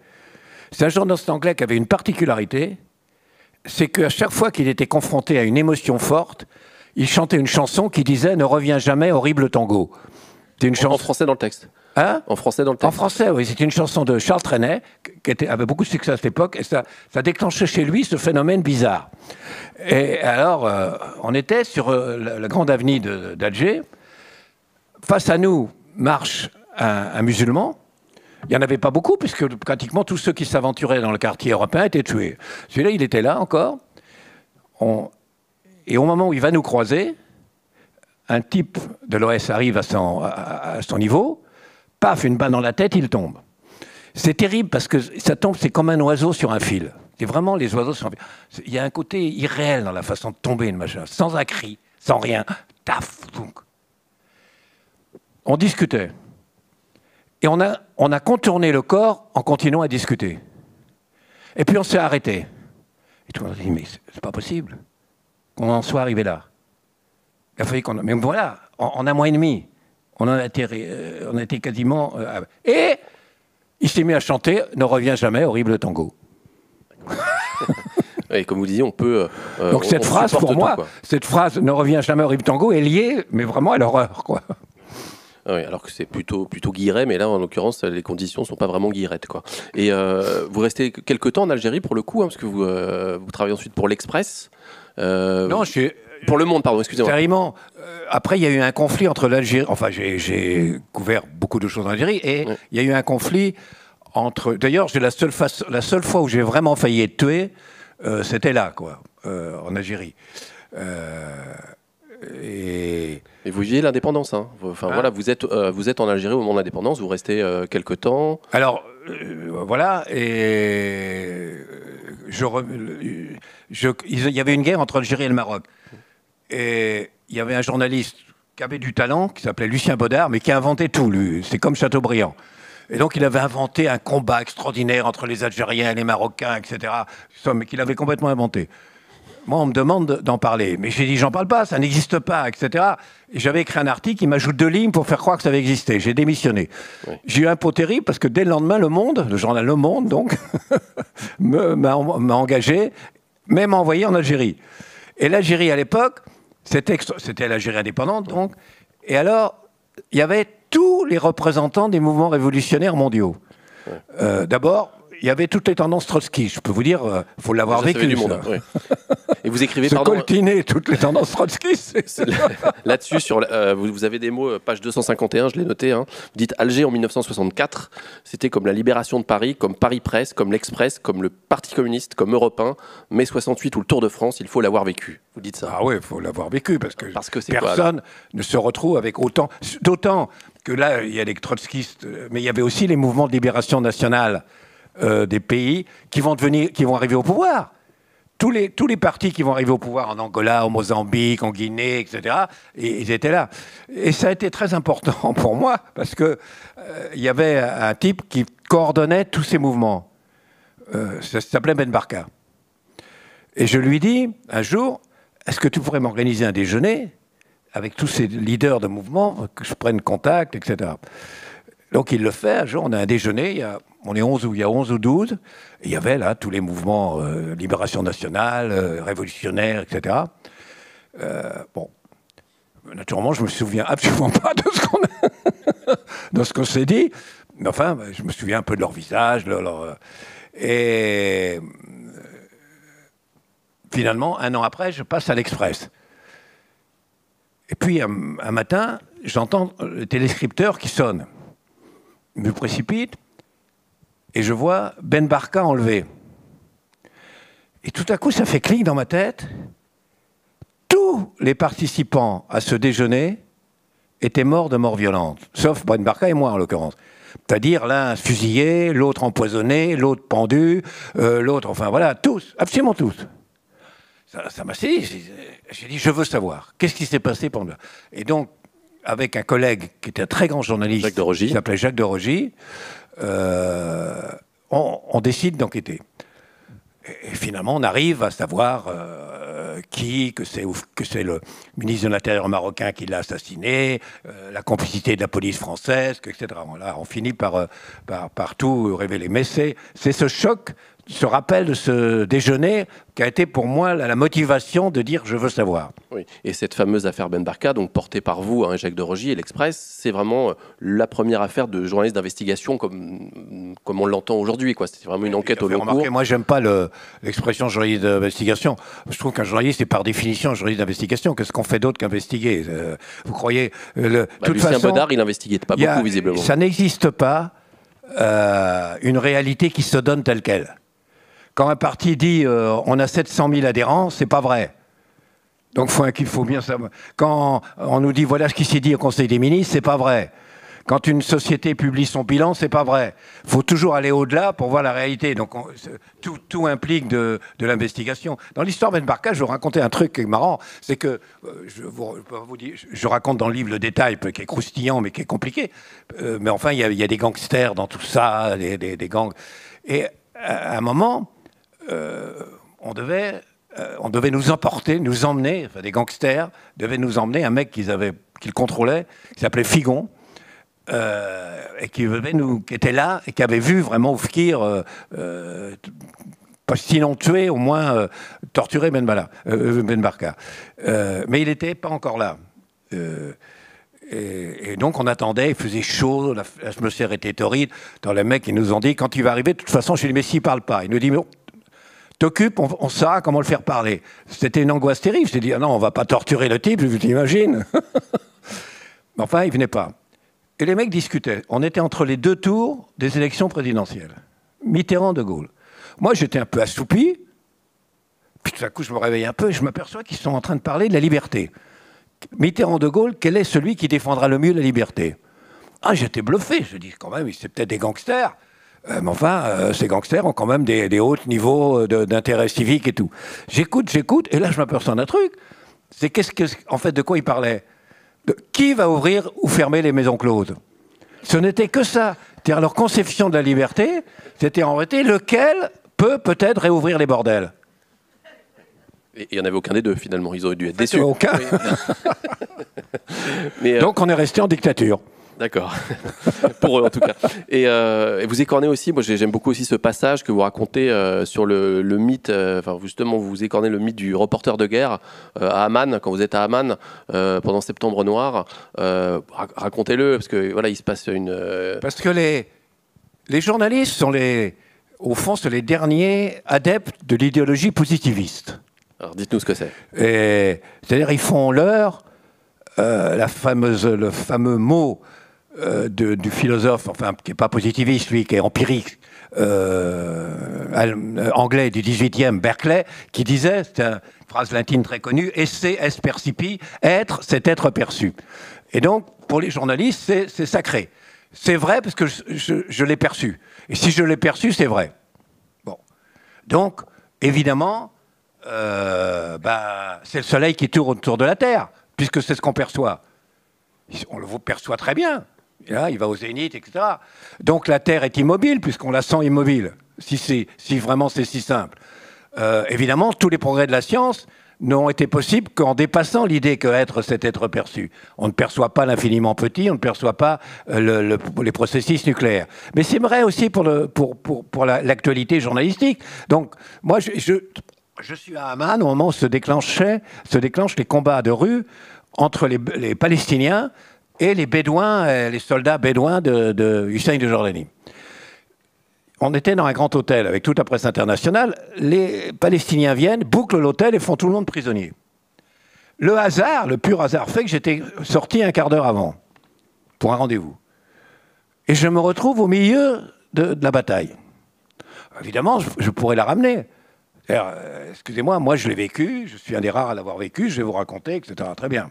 C'est un journaliste anglais qui avait une particularité, c'est qu'à chaque fois qu'il était confronté à une émotion forte, il chantait une chanson qui disait « Ne reviens jamais, horrible tango ». En français dans le texte. Hein? En français dans le texte. En français, oui. C'est une chanson de Charles Trenet, qui avait beaucoup de succès à cette époque, et ça déclenchait chez lui ce phénomène bizarre. Et alors, on était sur la grande avenue d'Alger. Face à nous marche un musulman. Il n'y en avait pas beaucoup, puisque pratiquement tous ceux qui s'aventuraient dans le quartier européen étaient tués. Celui-là, il était là encore. Et au moment où il va nous croiser, un type de l'OS arrive à son niveau, paf, une balle dans la tête, il tombe. C'est terrible parce que ça tombe, c'est comme un oiseau sur un fil. C'est vraiment les oiseaux sur un fil. Il y a un côté irréel dans la façon de tomber, machin, sans un cri, sans rien. Taf, donc. On discutait. Et on a contourné le corps en continuant à discuter. Et puis on s'est arrêté. Et tout le monde a dit, mais c'est pas possible qu'on en soit arrivé là. Il a fallu qu'on... Mais voilà, en un mois et demi, on a été quasiment... et il s'est mis à chanter « Ne reviens jamais, horrible tango ». Et comme vous disiez, on peut... Donc cette phrase, pour moi, cette phrase « Ne reviens jamais, horrible tango » est liée, mais vraiment à l'horreur, quoi. Oui, alors que c'est plutôt guilleret, mais là, en l'occurrence, les conditions ne sont pas vraiment guillerettes, quoi. Et vous restez quelques temps en Algérie, pour le coup, hein, parce que vous travaillez ensuite pour l'Express. Non, je suis... Pour Le Monde, pardon, excusez-moi. Carrément. Après, il y a eu un conflit entre l'Algérie... Enfin, j'ai couvert beaucoup de choses en Algérie, et il y a eu un conflit entre... D'ailleurs, la seule fois où j'ai vraiment failli être tué, c'était là, quoi, en Algérie. Et vous vivez l'indépendance, hein. Enfin, voilà, vous êtes en Algérie au moment de l'indépendance, vous restez quelques temps. Alors, voilà, et il y avait une guerre entre l'Algérie et le Maroc. Et il y avait un journaliste qui avait du talent, qui s'appelait Lucien Baudard, mais qui a inventé tout, lui. C'est comme Chateaubriand. Et donc, il avait inventé un combat extraordinaire entre les Algériens et les Marocains, etc., mais qu'il avait complètement inventé. Moi, on me demande d'en parler. Mais j'ai dit, j'en parle pas, ça n'existe pas, etc. Et j'avais écrit un article, il m'ajoute 2 lignes pour faire croire que ça avait existé. J'ai démissionné. Oui. J'ai eu un pot terrible parce que dès le lendemain, Le Monde, le journal Le Monde, donc, m'a engagé, même envoyé en Algérie. Et l'Algérie, à l'époque, c'était l'Algérie indépendante, donc. Et alors, il y avait tous les représentants des mouvements révolutionnaires mondiaux. D'abord, il y avait toutes les tendances Trotsky. Je peux vous dire, il faut l'avoir vécu. Du monde, oui. Et vous écrivez, coltiner toutes les tendances Trotsky. Là-dessus, vous avez des mots, page 251, je l'ai noté. Hein. Vous dites Alger en 1964, c'était comme la libération de Paris, comme Paris Presse, comme l'Express, comme le Parti communiste, comme Europe 1, mai 68 ou le Tour de France, il faut l'avoir vécu. Vous dites ça. Ah oui, il faut l'avoir vécu, parce que personne ne se retrouve avec autant... D'autant que là, il y a les trotskistes, mais il y avait aussi les mouvements de libération nationale des pays qui vont arriver au pouvoir. Tous les partis qui vont arriver au pouvoir en Angola, au Mozambique, en Guinée, etc., ils étaient là. Et ça a été très important pour moi, parce qu'il y avait un type qui coordonnait tous ces mouvements. Ça s'appelait Ben Barka. Et je lui dis, un jour, est-ce que tu pourrais m'organiser un déjeuner avec tous ces leaders de mouvement, que je prenne contact, etc. Donc il le fait, un jour on a un déjeuner, il y a 11 ou 12, et il y avait là tous les mouvements, Libération nationale, révolutionnaire, etc. Bon, naturellement je me souviens absolument pas de ce qu'on s'est dit, mais enfin je me souviens un peu de leur visage, et finalement un an après je passe à l'Express. Et puis, un matin, j'entends le téléscripteur qui sonne. Je me précipite et je vois Ben Barka enlevé. Et tout à coup, ça fait clic dans ma tête. Tous les participants à ce déjeuner étaient morts de mort violente, sauf Ben Barka et moi, en l'occurrence. C'est-à-dire l'un fusillé, l'autre empoisonné, l'autre pendu, l'autre... Enfin, voilà, tous, absolument tous. Ça m'a saisi. J'ai dit, je veux savoir. Qu'est-ce qui s'est passé pendant... Et donc, avec un collègue qui était un très grand journaliste, qui s'appelait Jacques de Rogy, on décide d'enquêter. Et finalement, on arrive à savoir que c'est le ministre de l'Intérieur marocain qui l'a assassiné, la complicité de la police française, etc. Là, on finit par tout révéler. Mais c'est ce choc, ce rappel de ce déjeuner qui a été pour moi la motivation de dire « je veux savoir ». Oui. Et cette fameuse affaire Ben Barka, donc portée par vous, hein, Jacques de Rogy et l'Express, c'est vraiment la première affaire de journaliste d'investigation comme on l'entend aujourd'hui. C'était vraiment une enquête au long cours. Moi, j'aime pas l'expression journaliste d'investigation. Je trouve qu'un journaliste est par définition un journaliste d'investigation. Qu'est-ce qu'on fait d'autre qu'investiguer? Vous croyez Lucien Bodard, il n'investiguait pas beaucoup, visiblement. Ça n'existe pas une réalité qui se donne telle qu'elle. Quand un parti dit on a 700 000 adhérents, c'est pas vrai. Donc il faut bien savoir. Quand on nous dit voilà ce qui s'est dit au Conseil des ministres, c'est pas vrai. Quand une société publie son bilan, c'est pas vrai. Il faut toujours aller au-delà pour voir la réalité. Donc tout implique de l'investigation. Dans l'histoire Ben Barka, je vous racontais un truc qui est marrant, c'est que je raconte dans le livre le détail, qui est croustillant mais qui est compliqué. Mais enfin, il y a des gangsters dans tout ça, des gangs. Et à un moment, on devait nous emmener, enfin, des gangsters devaient nous emmener, un mec qu'ils contrôlaient, qui s'appelait Figon, et qui était là, et qui avait vu vraiment Oufkir, sinon tuer, au moins torturer Ben Barka. Mais il n'était pas encore là. Et donc on attendait, il faisait chaud, l'atmosphère était torride. Dans les mecs, ils nous ont dit, quand il va arriver, de toute façon, je lui ai dit, mais s'il ne parle pas. Il nous dit, mais t'occupes, on saura comment le faire parler. C'était une angoisse terrible. Je lui ai dit, ah non, on ne va pas torturer le type, je t'imagine. Mais enfin, il ne venait pas. Et les mecs discutaient. On était entre les deux tours des élections présidentielles. Mitterrand, De Gaulle. Moi, j'étais un peu assoupi. Puis tout à coup, je me réveille un peu et je m'aperçois qu'ils sont en train de parler de la liberté. Mitterrand, De Gaulle, quel est celui qui défendra le mieux la liberté? Ah, j'étais bluffé. Je dis, quand même, c'est peut-être des gangsters. Mais enfin, ces gangsters ont quand même des hauts niveaux d'intérêt civique et tout. J'écoute, et là, je m'aperçois d'un truc. C'est en fait, de quoi ils parlaient? Qui va ouvrir ou fermer les maisons closes? Ce n'était que ça. C'est-à-dire leur conception de la liberté, c'était en réalité lequel peut-être réouvrir les bordels. Et il n'y en avait aucun des deux, finalement. Ils auraient dû être déçus. Aucun. Oui. Mais, donc on est resté en dictature. D'accord. Pour eux, en tout cas. Et vous écornez aussi, moi j'aime beaucoup aussi ce passage que vous racontez sur le mythe, enfin justement vous écornez le mythe du reporter de guerre à Amman, quand vous êtes à Amman pendant Septembre Noir. Racontez-le, parce que voilà, il se passe une... Parce que les journalistes sont au fond, sont les derniers adeptes de l'idéologie positiviste. Alors dites-nous ce que c'est. C'est-à-dire, ils font leur, le fameux mot du philosophe, enfin, qui n'est pas positiviste, lui, qui est empirique, anglais du 18e, Berkeley, qui disait, c'est une phrase latine très connue, esse est percipi, être, c'est être perçu. Et donc, pour les journalistes, c'est sacré. C'est vrai parce que je l'ai perçu. Et si je l'ai perçu, c'est vrai. Bon. Donc, évidemment, c'est le soleil qui tourne autour de la Terre, puisque c'est ce qu'on perçoit. On le perçoit très bien. Et là, il va au zénith, etc. Donc la Terre est immobile, puisqu'on la sent immobile, si vraiment c'est si simple. Évidemment, tous les progrès de la science n'ont été possibles qu'en dépassant l'idée que être, c'est être perçu. On ne perçoit pas l'infiniment petit, on ne perçoit pas les processus nucléaires. Mais c'est vrai aussi pour l'actualité journalistique. Donc, moi, je suis à Amman au moment où se déclenchent les combats de rue entre les Palestiniens et les Bédouins, les soldats bédouins de Hussein de Jordanie. On était dans un grand hôtel avec toute la presse internationale. Les Palestiniens viennent, bouclent l'hôtel et font tout le monde prisonnier. Le hasard, le pur hasard, fait que j'étais sorti un quart d'heure avant pour un rendez-vous. Et je me retrouve au milieu de la bataille. Évidemment, je pourrais la ramener. Excusez-moi, moi je l'ai vécu, je suis un des rares à l'avoir vécu, je vais vous raconter, etc. Très bien.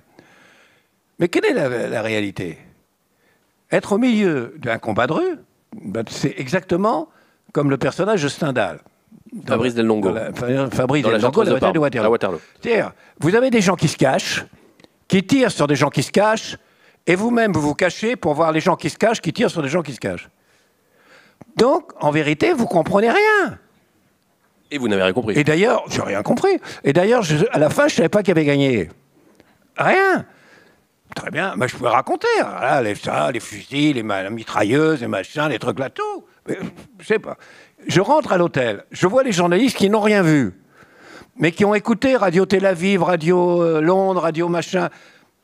Mais quelle est la réalité? Être au milieu d'un combat de rue, c'est exactement comme le personnage de Stendhal. Fabrice Del Longo. Fabrice Del Longo, la bataille de Waterloo. C'est-à-dire, vous avez des gens qui se cachent, qui tirent sur des gens qui se cachent, et vous-même, vous vous cachez pour voir les gens qui se cachent, qui tirent sur des gens qui se cachent. Donc, en vérité, vous comprenez rien. Et vous n'avez rien compris. Et d'ailleurs, j'ai rien compris. Et d'ailleurs, à la fin, je ne savais pas qui avait gagné. Rien. Très bien, mais je pouvais raconter. Là, les fusils, les mitrailleuses, les machins, les trucs là, tout. Mais, je sais pas. Je rentre à l'hôtel, je vois les journalistes qui n'ont rien vu, mais qui ont écouté Radio Tel Aviv, Radio Londres, Radio machin.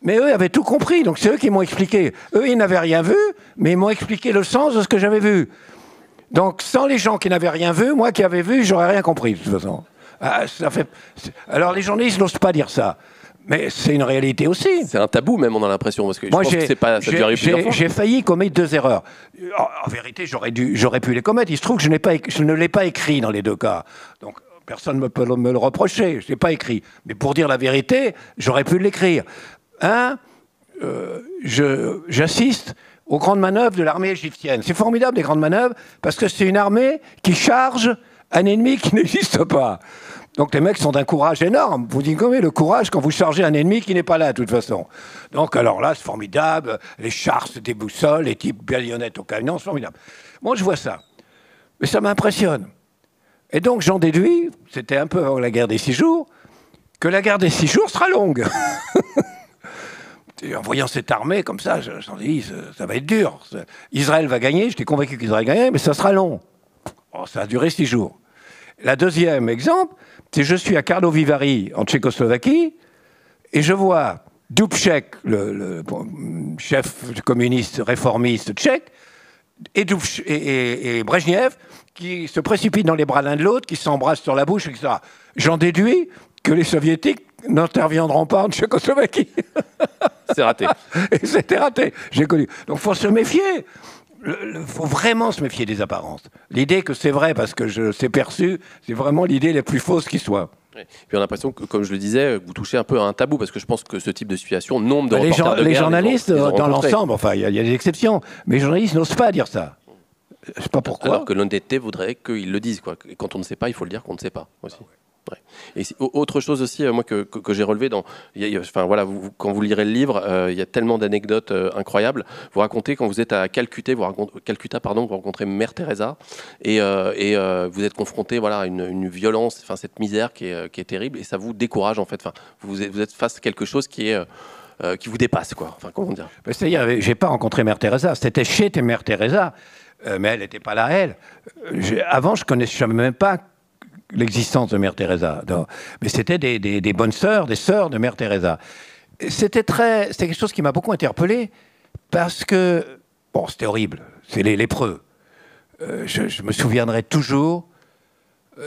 Mais eux avaient tout compris, donc c'est eux qui m'ont expliqué. Eux, ils n'avaient rien vu, mais ils m'ont expliqué le sens de ce que j'avais vu. Donc, sans les gens qui n'avaient rien vu, moi qui avais vu, j'aurais rien compris, de toute façon. Alors, les journalistes n'osent pas dire ça. Mais c'est une réalité aussi. C'est un tabou même, on a l'impression, parce que moi, je pense que c'est pas, ça dû arriver plusieurs fois. J'ai failli commettre 2 erreurs. En vérité, j'aurais pu les commettre. Il se trouve que je ne l'ai pas écrit dans les 2 cas. Donc, personne ne peut me le reprocher. Je ne l'ai pas écrit. Mais pour dire la vérité, j'aurais pu l'écrire. J'assiste aux grandes manœuvres de l'armée égyptienne. C'est formidable, les grandes manœuvres, parce que c'est une armée qui charge un ennemi qui n'existe pas. Donc les mecs sont d'un courage énorme. Vous dites combien le courage quand vous chargez un ennemi qui n'est pas là de toute façon. Donc alors là, c'est formidable. Les chars se déboussolent, les types baïonnettes au canon, c'est formidable. Moi, je vois ça. Mais ça m'impressionne. Et donc j'en déduis, c'était un peu avant la guerre des 6 jours, que la guerre des 6 jours sera longue. En voyant cette armée comme ça, j'en dis, ça va être dur. Israël va gagner, j'étais convaincu qu'Israël gagnait, mais ça sera long. Oh, ça a duré 6 jours. La deuxième exemple, c'est que je suis à Karlovy Vary, en Tchécoslovaquie, et je vois Dubček, le chef communiste réformiste tchèque, et Brejnev, qui se précipitent dans les bras l'un de l'autre, qui s'embrassent sur la bouche, etc. J'en déduis que les soviétiques n'interviendront pas en Tchécoslovaquie. C'est raté. Et c'était raté, j'ai connu. Donc il faut se méfier. Il faut vraiment se méfier des apparences. L'idée que c'est vrai parce que c'est perçu, c'est vraiment l'idée la plus fausse qui soit. Oui. Puis on a l'impression que, comme je le disais, vous touchez un peu à un tabou, parce que je pense que ce type de situation, nombre de reporters de guerre... Les journalistes, dans l'ensemble, enfin, il y a des exceptions, mais les journalistes n'osent pas dire ça. Je sais pas pourquoi. Alors que l'honnêteté voudrait qu'ils le disent, quoi. Et quand on ne sait pas, il faut le dire qu'on ne sait pas aussi. Ouais. Et autre chose aussi, moi, que j'ai relevé, enfin, voilà, quand vous lirez le livre, il y a tellement d'anecdotes incroyables. Vous racontez quand vous êtes à Calcutta, vous rencontrez Mère Teresa, et vous êtes confronté, voilà, à une violence, enfin, cette misère qui est terrible, et ça vous décourage, en fait. Enfin, vous êtes face à quelque chose qui vous dépasse, quoi. Enfin, comment dire. C'est-à-dire, j'ai pas rencontré Mère Teresa, c'était chez Mère Teresa, mais elle n'était pas là, elle. Avant, je connaissais même pas l'existence de Mère Teresa. Mais c'était des bonnes sœurs, des sœurs de Mère Teresa. C'était quelque chose qui m'a beaucoup interpellé parce que, bon, c'était horrible, c'est les lépreux. je me souviendrai toujours,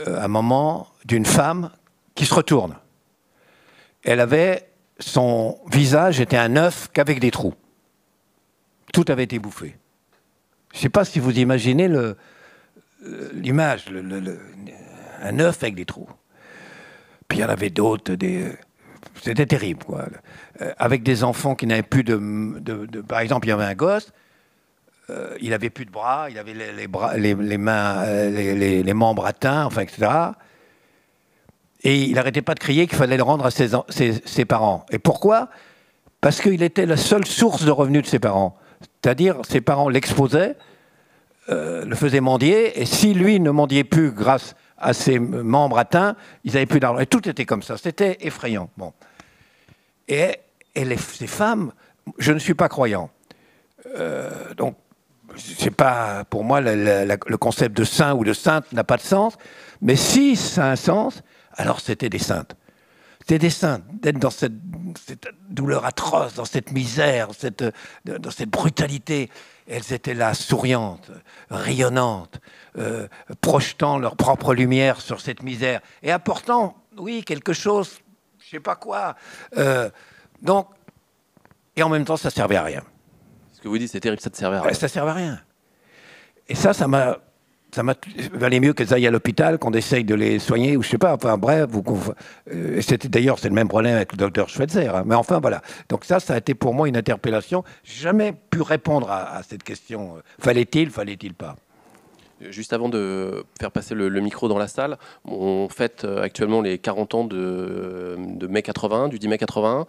à un moment, d'une femme qui se retourne. Elle avait, son visage était un œuf qu'avec des trous. Tout avait été bouffé. Je ne sais pas si vous imaginez l'image, un œuf avec des trous. Puis il y en avait d'autres, c'était terrible, quoi. Avec des enfants qui n'avaient plus par exemple, il y avait un gosse, il n'avait plus de bras, il avait les mains, les membres atteints, enfin, etc. Et il n'arrêtait pas de crier qu'il fallait le rendre à ses parents. Et pourquoi? Parce qu'il était la seule source de revenus de ses parents. C'est-à-dire, ses parents l'exposaient, le faisaient mendier, et si lui ne mendiait plus grâce à ses membres atteints, ils n'avaient plus d'argent. Et tout était comme ça. C'était effrayant. Bon. Et ces femmes, je ne suis pas croyant. Donc, c'est pas, pour moi, le concept de saint ou de sainte n'a pas de sens. Mais si ça a un sens, alors c'était des saintes. C'était des saintes, d'être dans cette douleur atroce, dans cette misère, dans cette brutalité. Elles étaient là, souriantes, rayonnantes, projetant leur propre lumière sur cette misère et apportant, oui, quelque chose, je ne sais pas quoi. Donc, et en même temps, ça ne servait à rien. Ce que vous dites, c'est terrible, ça ne servait à rien. Ça ne servait à rien. Et ça valait mieux qu'elles aillent à l'hôpital, qu'on essaye de les soigner, ou je ne sais pas, enfin bref. D'ailleurs, c'est le même problème avec le docteur Schweitzer. Hein, mais enfin, voilà. Donc ça a été pour moi une interpellation. Je n'ai jamais pu répondre à cette question. Fallait-il pas? Juste avant de faire passer le micro dans la salle, on fête actuellement les 40 ans de mai 81, du 10 mai 81.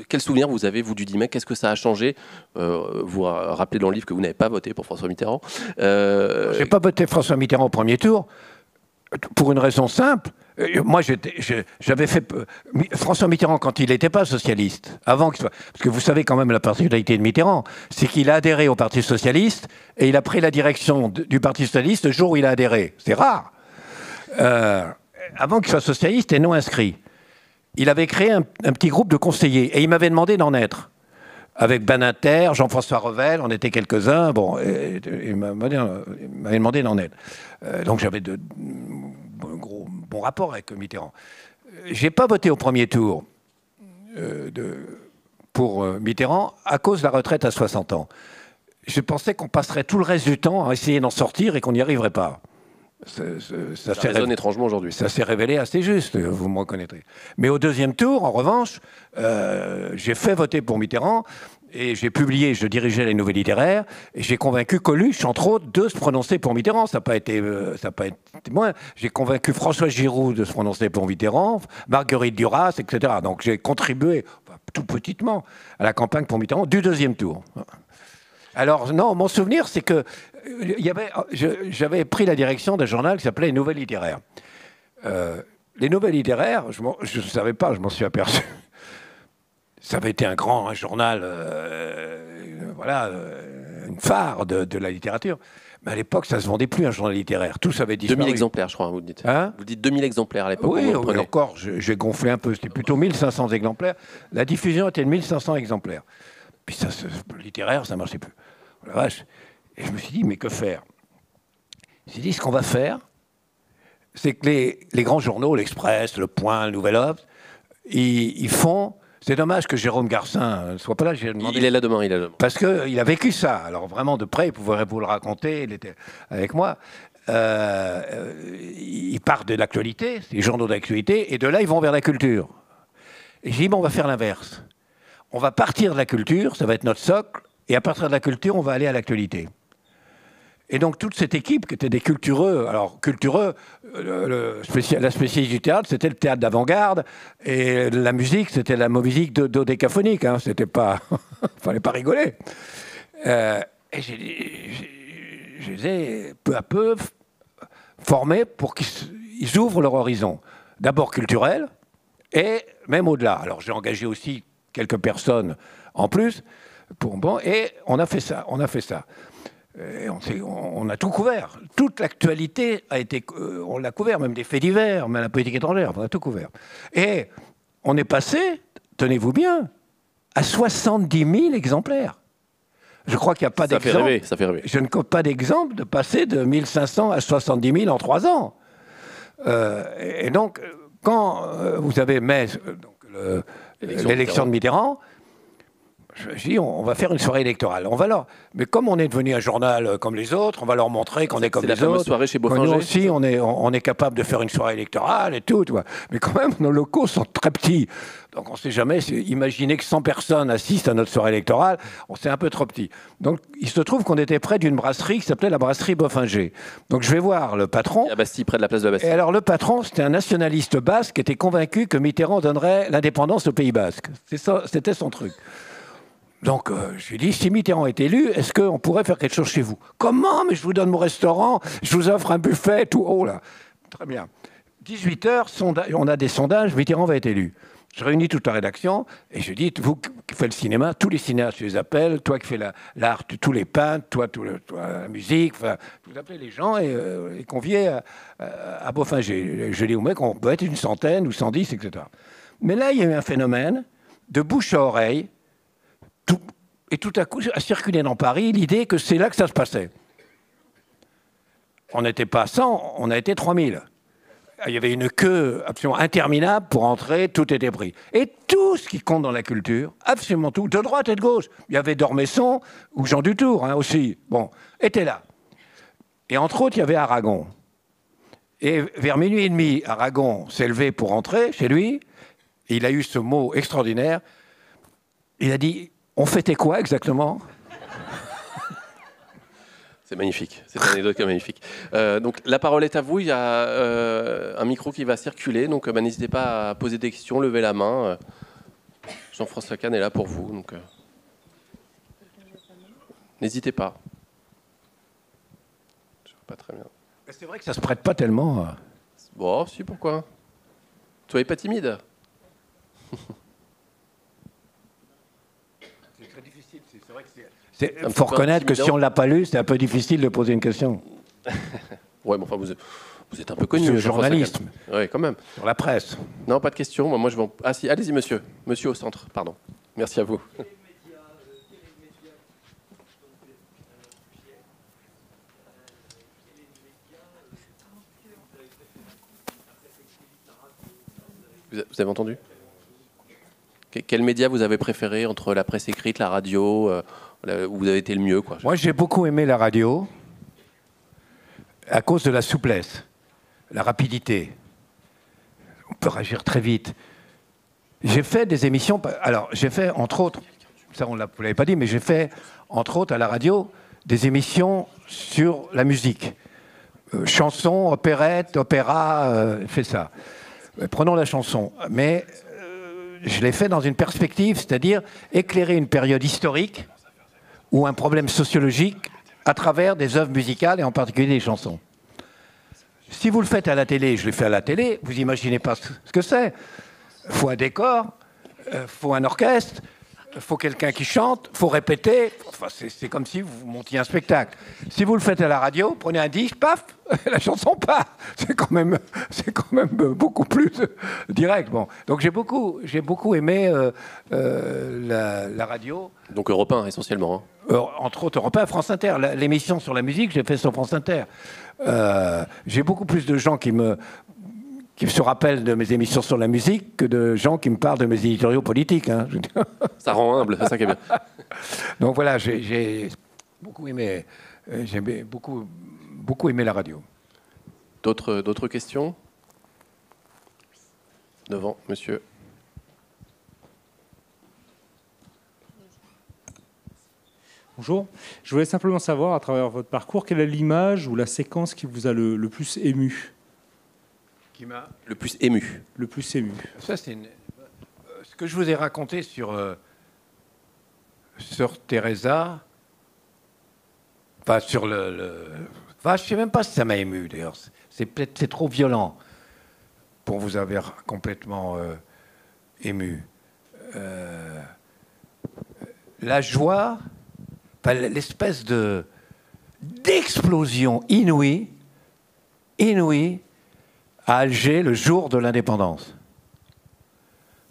Quel souvenir vous avez, vous, du 10 mai? Qu'est-ce que ça a changé? Vous rappelez dans le livre que vous n'avez pas voté pour François Mitterrand. Je n'ai pas voté François Mitterrand au premier tour, pour une raison simple. Moi, j'avais fait... François Mitterrand, quand il n'était pas socialiste, avant parce que vous savez quand même la particularité de Mitterrand, c'est qu'il a adhéré au Parti socialiste et il a pris la direction du Parti socialiste le jour où il a adhéré. C'est rare. Avant qu'il soit socialiste et non inscrit, il avait créé un petit groupe de conseillers et il m'avait demandé d'en être. Avec Badinter, Jean-François Revel, on était quelques-uns. Bon, il m'avait demandé d'en être. Donc j'avais de bons rapports avec Mitterrand. Je n'ai pas voté au premier tour pour Mitterrand à cause de la retraite à 60 ans. Je pensais qu'on passerait tout le reste du temps à essayer d'en sortir et qu'on n'y arriverait pas. Ça résonne étrangement aujourd'hui. Ça s'est révélé assez juste, vous me reconnaîtrez. Mais au deuxième tour, en revanche, j'ai fait voter pour Mitterrand et j'ai publié, je dirigeais les Nouvelles littéraires, et j'ai convaincu Coluche, entre autres, de se prononcer pour Mitterrand. Ça n'a pas été moins. J'ai convaincu François Giroud de se prononcer pour Mitterrand, Marguerite Duras, etc. Donc j'ai contribué, tout petitement, à la campagne pour Mitterrand du deuxième tour. Alors non, mon souvenir, c'est que j'avais pris la direction d'un journal qui s'appelait Les Nouvelles littéraires. Les Nouvelles littéraires, je ne savais pas, je m'en suis aperçu. Ça avait été un journal, une phare de la littérature. Mais à l'époque, ça ne se vendait plus, un journal littéraire. Tout ça avait disparu. 2000 exemplaires, je crois, vous dites. Hein? Vous dites 2000 exemplaires à l'époque. Oui, encore, j'ai gonflé un peu. C'était plutôt 1500 exemplaires. La diffusion était de 1500 exemplaires. Puis ça, littéraire, ça ne marchait plus. La vache. Et je me suis dit, mais que faire? J'ai dit, ce qu'on va faire, c'est que les grands journaux, l'Express, Le Point, Le Nouvel Obs, ils font... C'est dommage que Jérôme Garcin ne soit pas là. Il est là demain, Parce qu'il a vécu ça. Alors vraiment de près, il pourrait vous le raconter, il était avec moi. Il part de l'actualité, les journaux d'actualité, et de là, ils vont vers la culture. Et j'ai dit, bon, on va faire l'inverse. On va partir de la culture, ça va être notre socle, et à partir de la culture, on va aller à l'actualité. Et donc toute cette équipe qui était des cultureux, alors cultureux, la spécialité du théâtre, c'était le théâtre d'avant-garde, et la musique, c'était la musique dodécaphonique, hein, c'était pas, fallait pas rigoler. Et je les ai peu à peu formés pour qu'ils ouvrent leur horizon, d'abord culturel, et même au-delà. Alors j'ai engagé aussi quelques personnes en plus, et on a fait ça. Et on a tout couvert. Toute l'actualité a été... on l'a couvert, même des faits divers, même la politique étrangère, on a tout couvert. Et on est passé, tenez-vous bien, à 70 000 exemplaires. Je crois qu'il n'y a pas d'exemple. Ça fait rêver, ça fait rêver. Je ne compte pas d'exemple de passer de 1500 à 70 000 en 3 ans. Et donc, quand vous avez l'élection de Mitterrand, je dis, on va faire une soirée électorale. Mais comme on est devenu un journal comme les autres, on va leur montrer qu'on est comme les autres. C'est la fameuse soirée chez Beaufinger. Nous aussi, on est capable de faire une soirée électorale et tout. Tu vois. Mais quand même, nos locaux sont très petits. Donc on ne sait jamais. Imaginer que 100 personnes assistent à notre soirée électorale, c'est un peu trop petit. Donc il se trouve qu'on était près d'une brasserie qui s'appelait la brasserie Beaufinger. Donc je vais voir le patron. À Bastille, près de la place de la Bastille. Et alors le patron, c'était un nationaliste basque qui était convaincu que Mitterrand donnerait l'indépendance au Pays basque. C'était son truc. Donc, je lui ai dit, si Mitterrand est élu, est-ce qu'on pourrait faire quelque chose chez vous? Comment? Mais je vous donne mon restaurant, je vous offre un buffet, tout. Oh là, très bien. 18h, on a des sondages, Mitterrand va être élu. Je réunis toute la rédaction et je dis, vous qui faites le cinéma, tous les cinéastes, je les appelle, toi qui fais l'art, tous les peintres, toi la musique, enfin, vous appelez les gens et conviez à Beaufinger. Je dis aux mecs, on peut être une centaine ou 110, etc. Mais là, il y a eu un phénomène de bouche à oreille. Et tout à coup, a circulé dans Paris l'idée que c'est là que ça se passait. On n'était pas 100, on a été 3000. Il y avait une queue absolument interminable pour entrer, tout était pris. Et tout ce qui compte dans la culture, absolument tout, de droite et de gauche. Il y avait Dormesson ou Jean Dutour aussi, était là. Et entre autres, il y avait Aragon. Et vers minuit et demi, Aragon s'est levé pour entrer chez lui. Et il a eu ce mot extraordinaire. Il a dit... On fêtait quoi exactement? C'est magnifique, c'est une anecdote qui est magnifique. Donc la parole est à vous, il y a un micro qui va circuler, donc n'hésitez pas à poser des questions, lever la main. Jean-François Kahn est là pour vous, donc n'hésitez pas. Je vois pas très bien. C'est vrai que ça se prête pas tellement. Bon, si, pourquoi? Soyez pas timide. Il faut reconnaître que si on ne l'a pas lu, c'est un peu difficile de poser une question. Ouais, mais enfin, vous êtes un peu connu. C'est le journalisme. Oui, quand même. Sur la presse. Non, pas de question. Moi, je vais... Ah si, allez-y, monsieur. Monsieur au centre, pardon. Merci à vous. Vous avez entendu? Quel média vous avez préféré entre la presse écrite, la radio, où vous avez été le mieux, quoi? Moi, j'ai beaucoup aimé la radio à cause de la souplesse, la rapidité. On peut réagir très vite. J'ai fait des émissions... Alors, j'ai fait, entre autres, ça on ne vous l'avez pas dit, mais j'ai fait, entre autres, à la radio, des émissions sur la musique. Chansons, opérettes, opéra, fait ça. Prenons la chanson. Mais... je l'ai fait dans une perspective, c'est-à-dire éclairer une période historique ou un problème sociologique à travers des œuvres musicales et en particulier des chansons. Si vous le faites à la télé, je l'ai fait à la télé, vous imaginez pas ce que c'est. Il faut un décor, il faut un orchestre, il faut quelqu'un qui chante, il faut répéter. Enfin, c'est comme si vous montiez un spectacle. Si vous le faites à la radio, prenez un disque, paf, la chanson part. C'est quand même beaucoup plus direct. Bon. Donc j'ai beaucoup aimé la radio. Donc Europe 1 essentiellement. Entre autres Europe 1, France Inter. L'émission sur la musique, j'ai fait sur France Inter. J'ai beaucoup plus de gens qui se rappellent de mes émissions sur la musique que de gens qui me parlent de mes éditoriaux politiques. Hein. Ça rend humble, c'est ça qui est bien. Donc voilà, j'ai beaucoup aimé, beaucoup aimé la radio. D'autres questions? Devant, monsieur. Bonjour. Je voulais simplement savoir, à travers votre parcours, quelle est l'image ou la séquence qui vous a le plus ému? Qui m'a le plus ému? Le plus ému. Ça, c'est ce que je vous ai raconté sur Teresa. Enfin, sur enfin, je ne sais même pas si ça m'a ému, d'ailleurs. C'est trop violent pour vous avoir complètement ému. La joie, enfin, l'espèce d'explosion inouïe à Alger le jour de l'indépendance.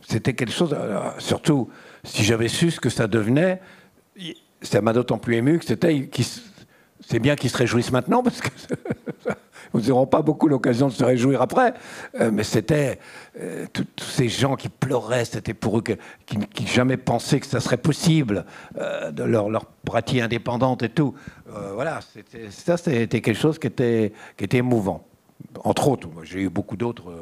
C'était quelque chose, surtout si j'avais su ce que ça devenait. ça m'a d'autant plus ému que c'est bien qu'ils se réjouissent maintenant, parce que nous n'aurons pas beaucoup l'occasion de se réjouir après. Mais c'était tous ces gens qui pleuraient, c'était pour eux qui jamais pensaient que ça serait possible de leur pratique indépendante et tout. Voilà, c'était quelque chose qui était émouvant. Entre autres, j'ai eu beaucoup d'autres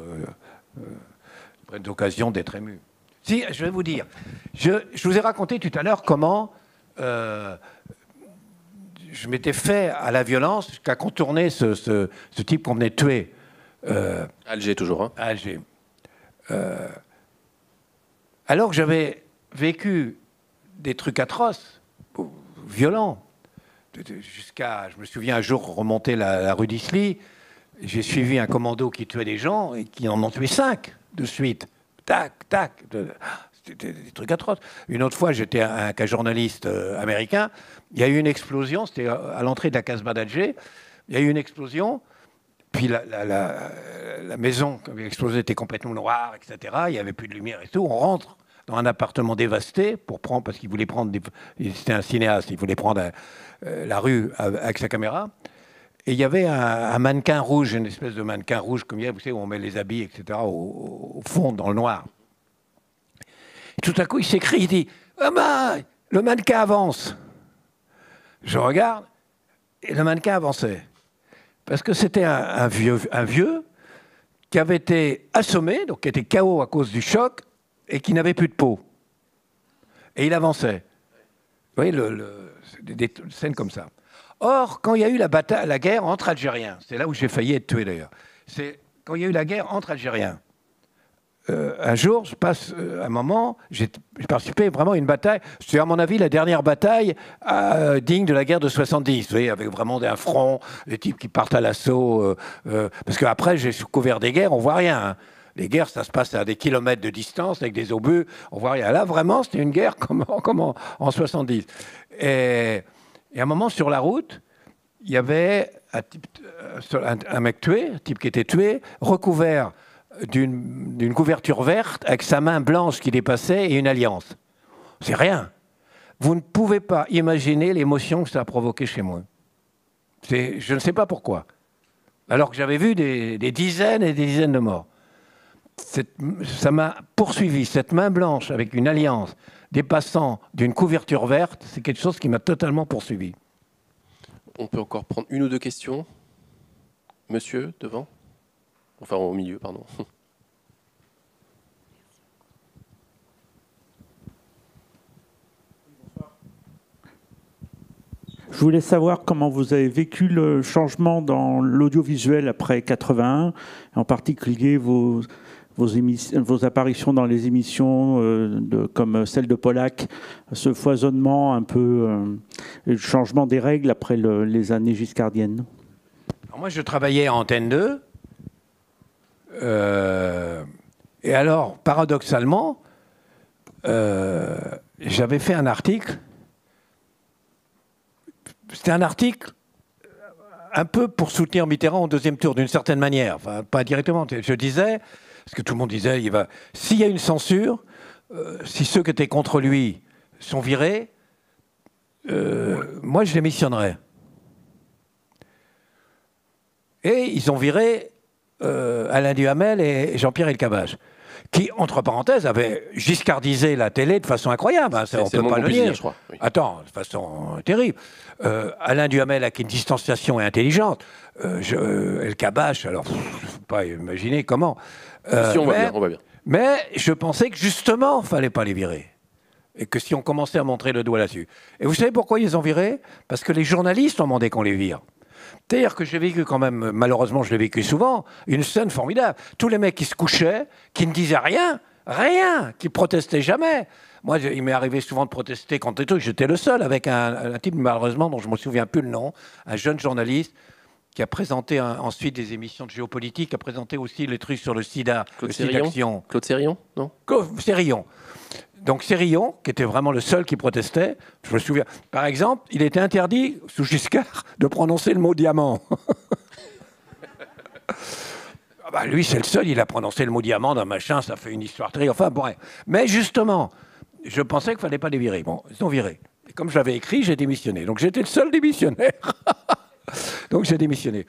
occasions d'être ému. Si, je vais vous dire, je vous ai raconté tout à l'heure comment je m'étais fait à la violence jusqu'à contourner ce type qu'on venait de tuer. Alger, toujours. Hein. À Alger. Alors que j'avais vécu des trucs atroces, violents, je me souviens un jour remonter la rue d'Isly, j'ai suivi un commando qui tuait des gens et qui en ont tué 5 de suite. Tac, tac. C'était des trucs atroces. Une autre fois, j'étais un journaliste américain. Il y a eu une explosion. C'était à l'entrée de la Casbah d'Alger. Il y a eu une explosion. Puis la maison qui avait explosé était complètement noire, etc. Il n'y avait plus de lumière et tout. On rentre dans un appartement dévasté parce qu'il voulait prendre c'était un cinéaste. Il voulait prendre la rue avec sa caméra. Et il y avait un mannequin rouge, une espèce de mannequin rouge, comme il y a, vous savez, où on met les habits, etc., au fond, dans le noir. Et tout à coup, il s'écrie, il dit « Ah ben, le mannequin avance !» Je regarde, et le mannequin avançait. Parce que c'était un vieux qui avait été assommé, donc qui était KO à cause du choc, et qui n'avait plus de peau. Et il avançait. Vous voyez, des scènes comme ça. Or, quand il y a eu la guerre entre Algériens, c'est là où j'ai failli être tué d'ailleurs, c'est quand il y a eu la guerre entre Algériens. Un jour, je passe un moment, j'ai participé vraiment à une bataille, c'est à mon avis la dernière bataille digne de la guerre de 70, vous voyez, avec vraiment un front, des types qui partent à l'assaut, parce qu'après j'ai couvert des guerres, on voit rien. Hein. Les guerres, ça se passe à des kilomètres de distance, avec des obus, on voit rien. Là, vraiment, c'était une guerre comme en 70. Et à un moment, sur la route, il y avait un mec tué, un type qui était tué, recouvert d'une couverture verte, avec sa main blanche qui dépassait et une alliance. C'est rien. Vous ne pouvez pas imaginer l'émotion que ça a provoqué chez moi. Je ne sais pas pourquoi. Alors que j'avais vu des dizaines et des dizaines de morts. Ça m'a poursuivi, cette main blanche avec une alliance dépassant d'une couverture verte, c'est quelque chose qui m'a totalement poursuivi. On peut encore prendre une ou deux questions. Monsieur, devant. Enfin, au milieu, pardon. Je voulais savoir comment vous avez vécu le changement dans l'audiovisuel après 81, en particulier vos apparitions dans les émissions comme celle de Pollack, ce foisonnement un peu, le changement des règles après les années giscardiennes. Alors moi, je travaillais à Antenne 2. Et alors, paradoxalement, j'avais fait un article. C'était un article un peu pour soutenir Mitterrand au deuxième tour, d'une certaine manière. Enfin, pas directement. Je disais, parce que tout le monde disait, s'il y a une censure, si ceux qui étaient contre lui sont virés, moi, je démissionnerai. Et ils ont viré Alain Duhamel et Jean-Pierre Elkabbach, qui, entre parenthèses, avaient giscardisé la télé de façon incroyable. Hein, on ne peut pas le nier. Je crois. Oui. Attends, de façon terrible. Alain Duhamel, avec une distanciation intelligente. Elkabbach, alors, je ne peux pas imaginer comment. Si, on va bien. Mais je pensais que, justement, il ne fallait pas les virer. Et que si on commençait à montrer le doigt là-dessus. Et vous savez pourquoi ils ont viré? Parce que les journalistes ont demandé qu'on les vire. C'est-à-dire que j'ai vécu quand même, malheureusement je l'ai vécu souvent, une scène formidable. Tous les mecs qui se couchaient, qui ne disaient rien, qui protestaient jamais. Moi, il m'est arrivé souvent de protester contre des trucs. J'étais le seul avec un type, malheureusement, dont je ne me souviens plus le nom, un jeune journaliste qui a présenté ensuite des émissions de géopolitique, qui a présenté aussi les trucs sur le sida, Claude Sérillon. Claude Sérillon, non? Sérillon. Donc Sérillon, qui était vraiment le seul qui protestait, je me souviens, par exemple, il était interdit, sous Giscard, de prononcer le mot diamant. Lui, c'est le seul, il a prononcé le mot diamant d'un machin, ça fait une histoire terrible, enfin bref. Mais justement, je pensais qu'il ne fallait pas les virer. Bon, ils ont viré. Et comme j'avais écrit, j'ai démissionné. Donc j'étais le seul démissionnaire. Donc j'ai démissionné.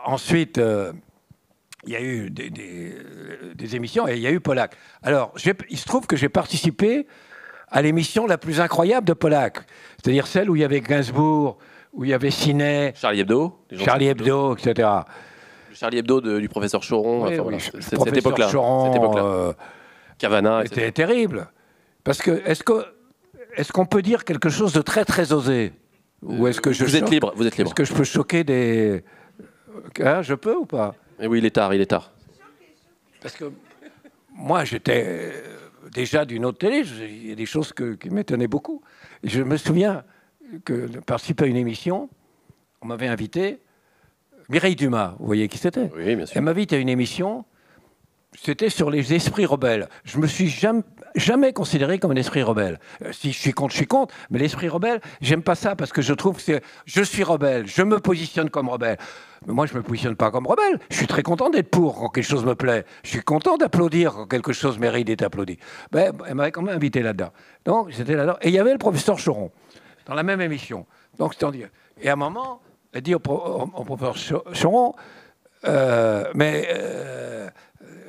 Ensuite, il y a eu des émissions et il y a eu Pollack. Alors, il se trouve que j'ai participé à l'émission la plus incroyable de Pollack. C'est-à-dire celle où il y avait Gainsbourg, où il y avait Ciné, Charlie Hebdo, etc. Le Charlie Hebdo du professeur Choron. Oui, enfin, voilà, le cette professeur époque-là. Choron, Cavana, c'était terrible. Parce que, est-ce qu'on peut dire quelque chose de très, très osé? Ou est-ce que vous êtes libre, vous êtes libre. Est-ce que je peux choquer des... Hein, je peux ou pas? Et oui, il est tard, il est tard. Parce que moi, j'étais déjà d'une autre télé. Il y a des choses qui m'étonnaient beaucoup. Et je me souviens que de participer à une émission, on m'avait invité, Mireille Dumas, vous voyez qui c'était? Oui, bien sûr. Elle m'invite à une émission, c'était sur les esprits rebelles. Je me suis jamais considéré comme un esprit rebelle. Si je suis contre, mais l'esprit rebelle, j'aime pas ça parce que je trouve que je suis rebelle, je me positionne comme rebelle. Mais moi, je me positionne pas comme rebelle. Je suis très content d'être pour quand quelque chose me plaît. Je suis content d'applaudir quand quelque chose mérite d'être applaudi. Ben, elle m'avait quand même invité là-dedans. Donc, j'étais là-dedans. Et il y avait le professeur Choron dans la même émission. Donc, c'est en dire. Et à un moment, elle dit au professeur Choron,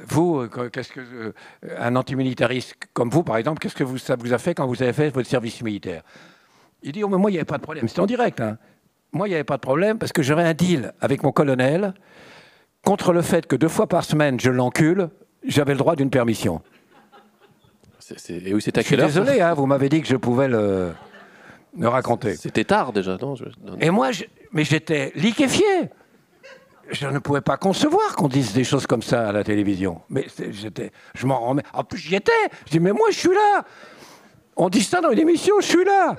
vous, qu'est-ce que un antimilitariste comme vous, par exemple, qu'est-ce que ça vous a fait quand vous avez fait votre service militaire? Il dit, oh, mais moi, il n'y avait pas de problème. C'était en direct. Hein. Moi, il n'y avait pas de problème parce que j'avais un deal avec mon colonel contre le fait que 2 fois par semaine, je l'encule, j'avais le droit d'une permission. Et oui, c'était à je suis quelle heure? Désolé, hein, vous m'avez dit que je pouvais le raconter. C'était tard déjà, non? Et moi, mais j'étais liquéfié. Je ne pouvais pas concevoir qu'on dise des choses comme ça à la télévision. Mais je m'en remets. En plus, j'y étais. Je dis, mais moi, je suis là. On dit ça dans une émission, je suis là.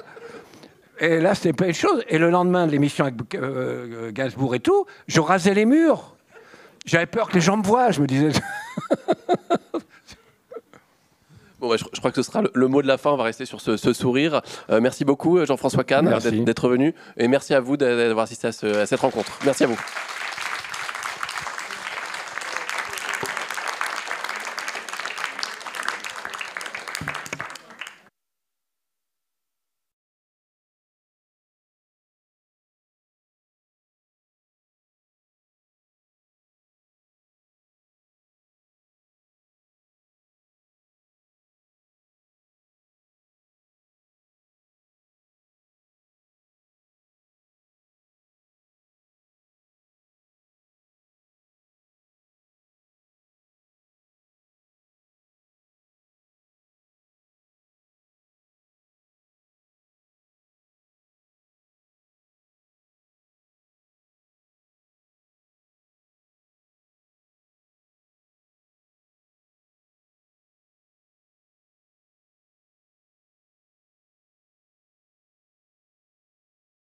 Et là, c'était pas une chose. Et le lendemain de l'émission avec Gainsbourg et tout, je rasais les murs. J'avais peur que les gens me voient. Je me disais... Bon, bah, je crois que ce sera le mot de la fin. On va rester sur ce sourire. Merci beaucoup, Jean-François Kahn, d'être venu. Et merci à vous d'avoir assisté à cette rencontre. Merci à vous.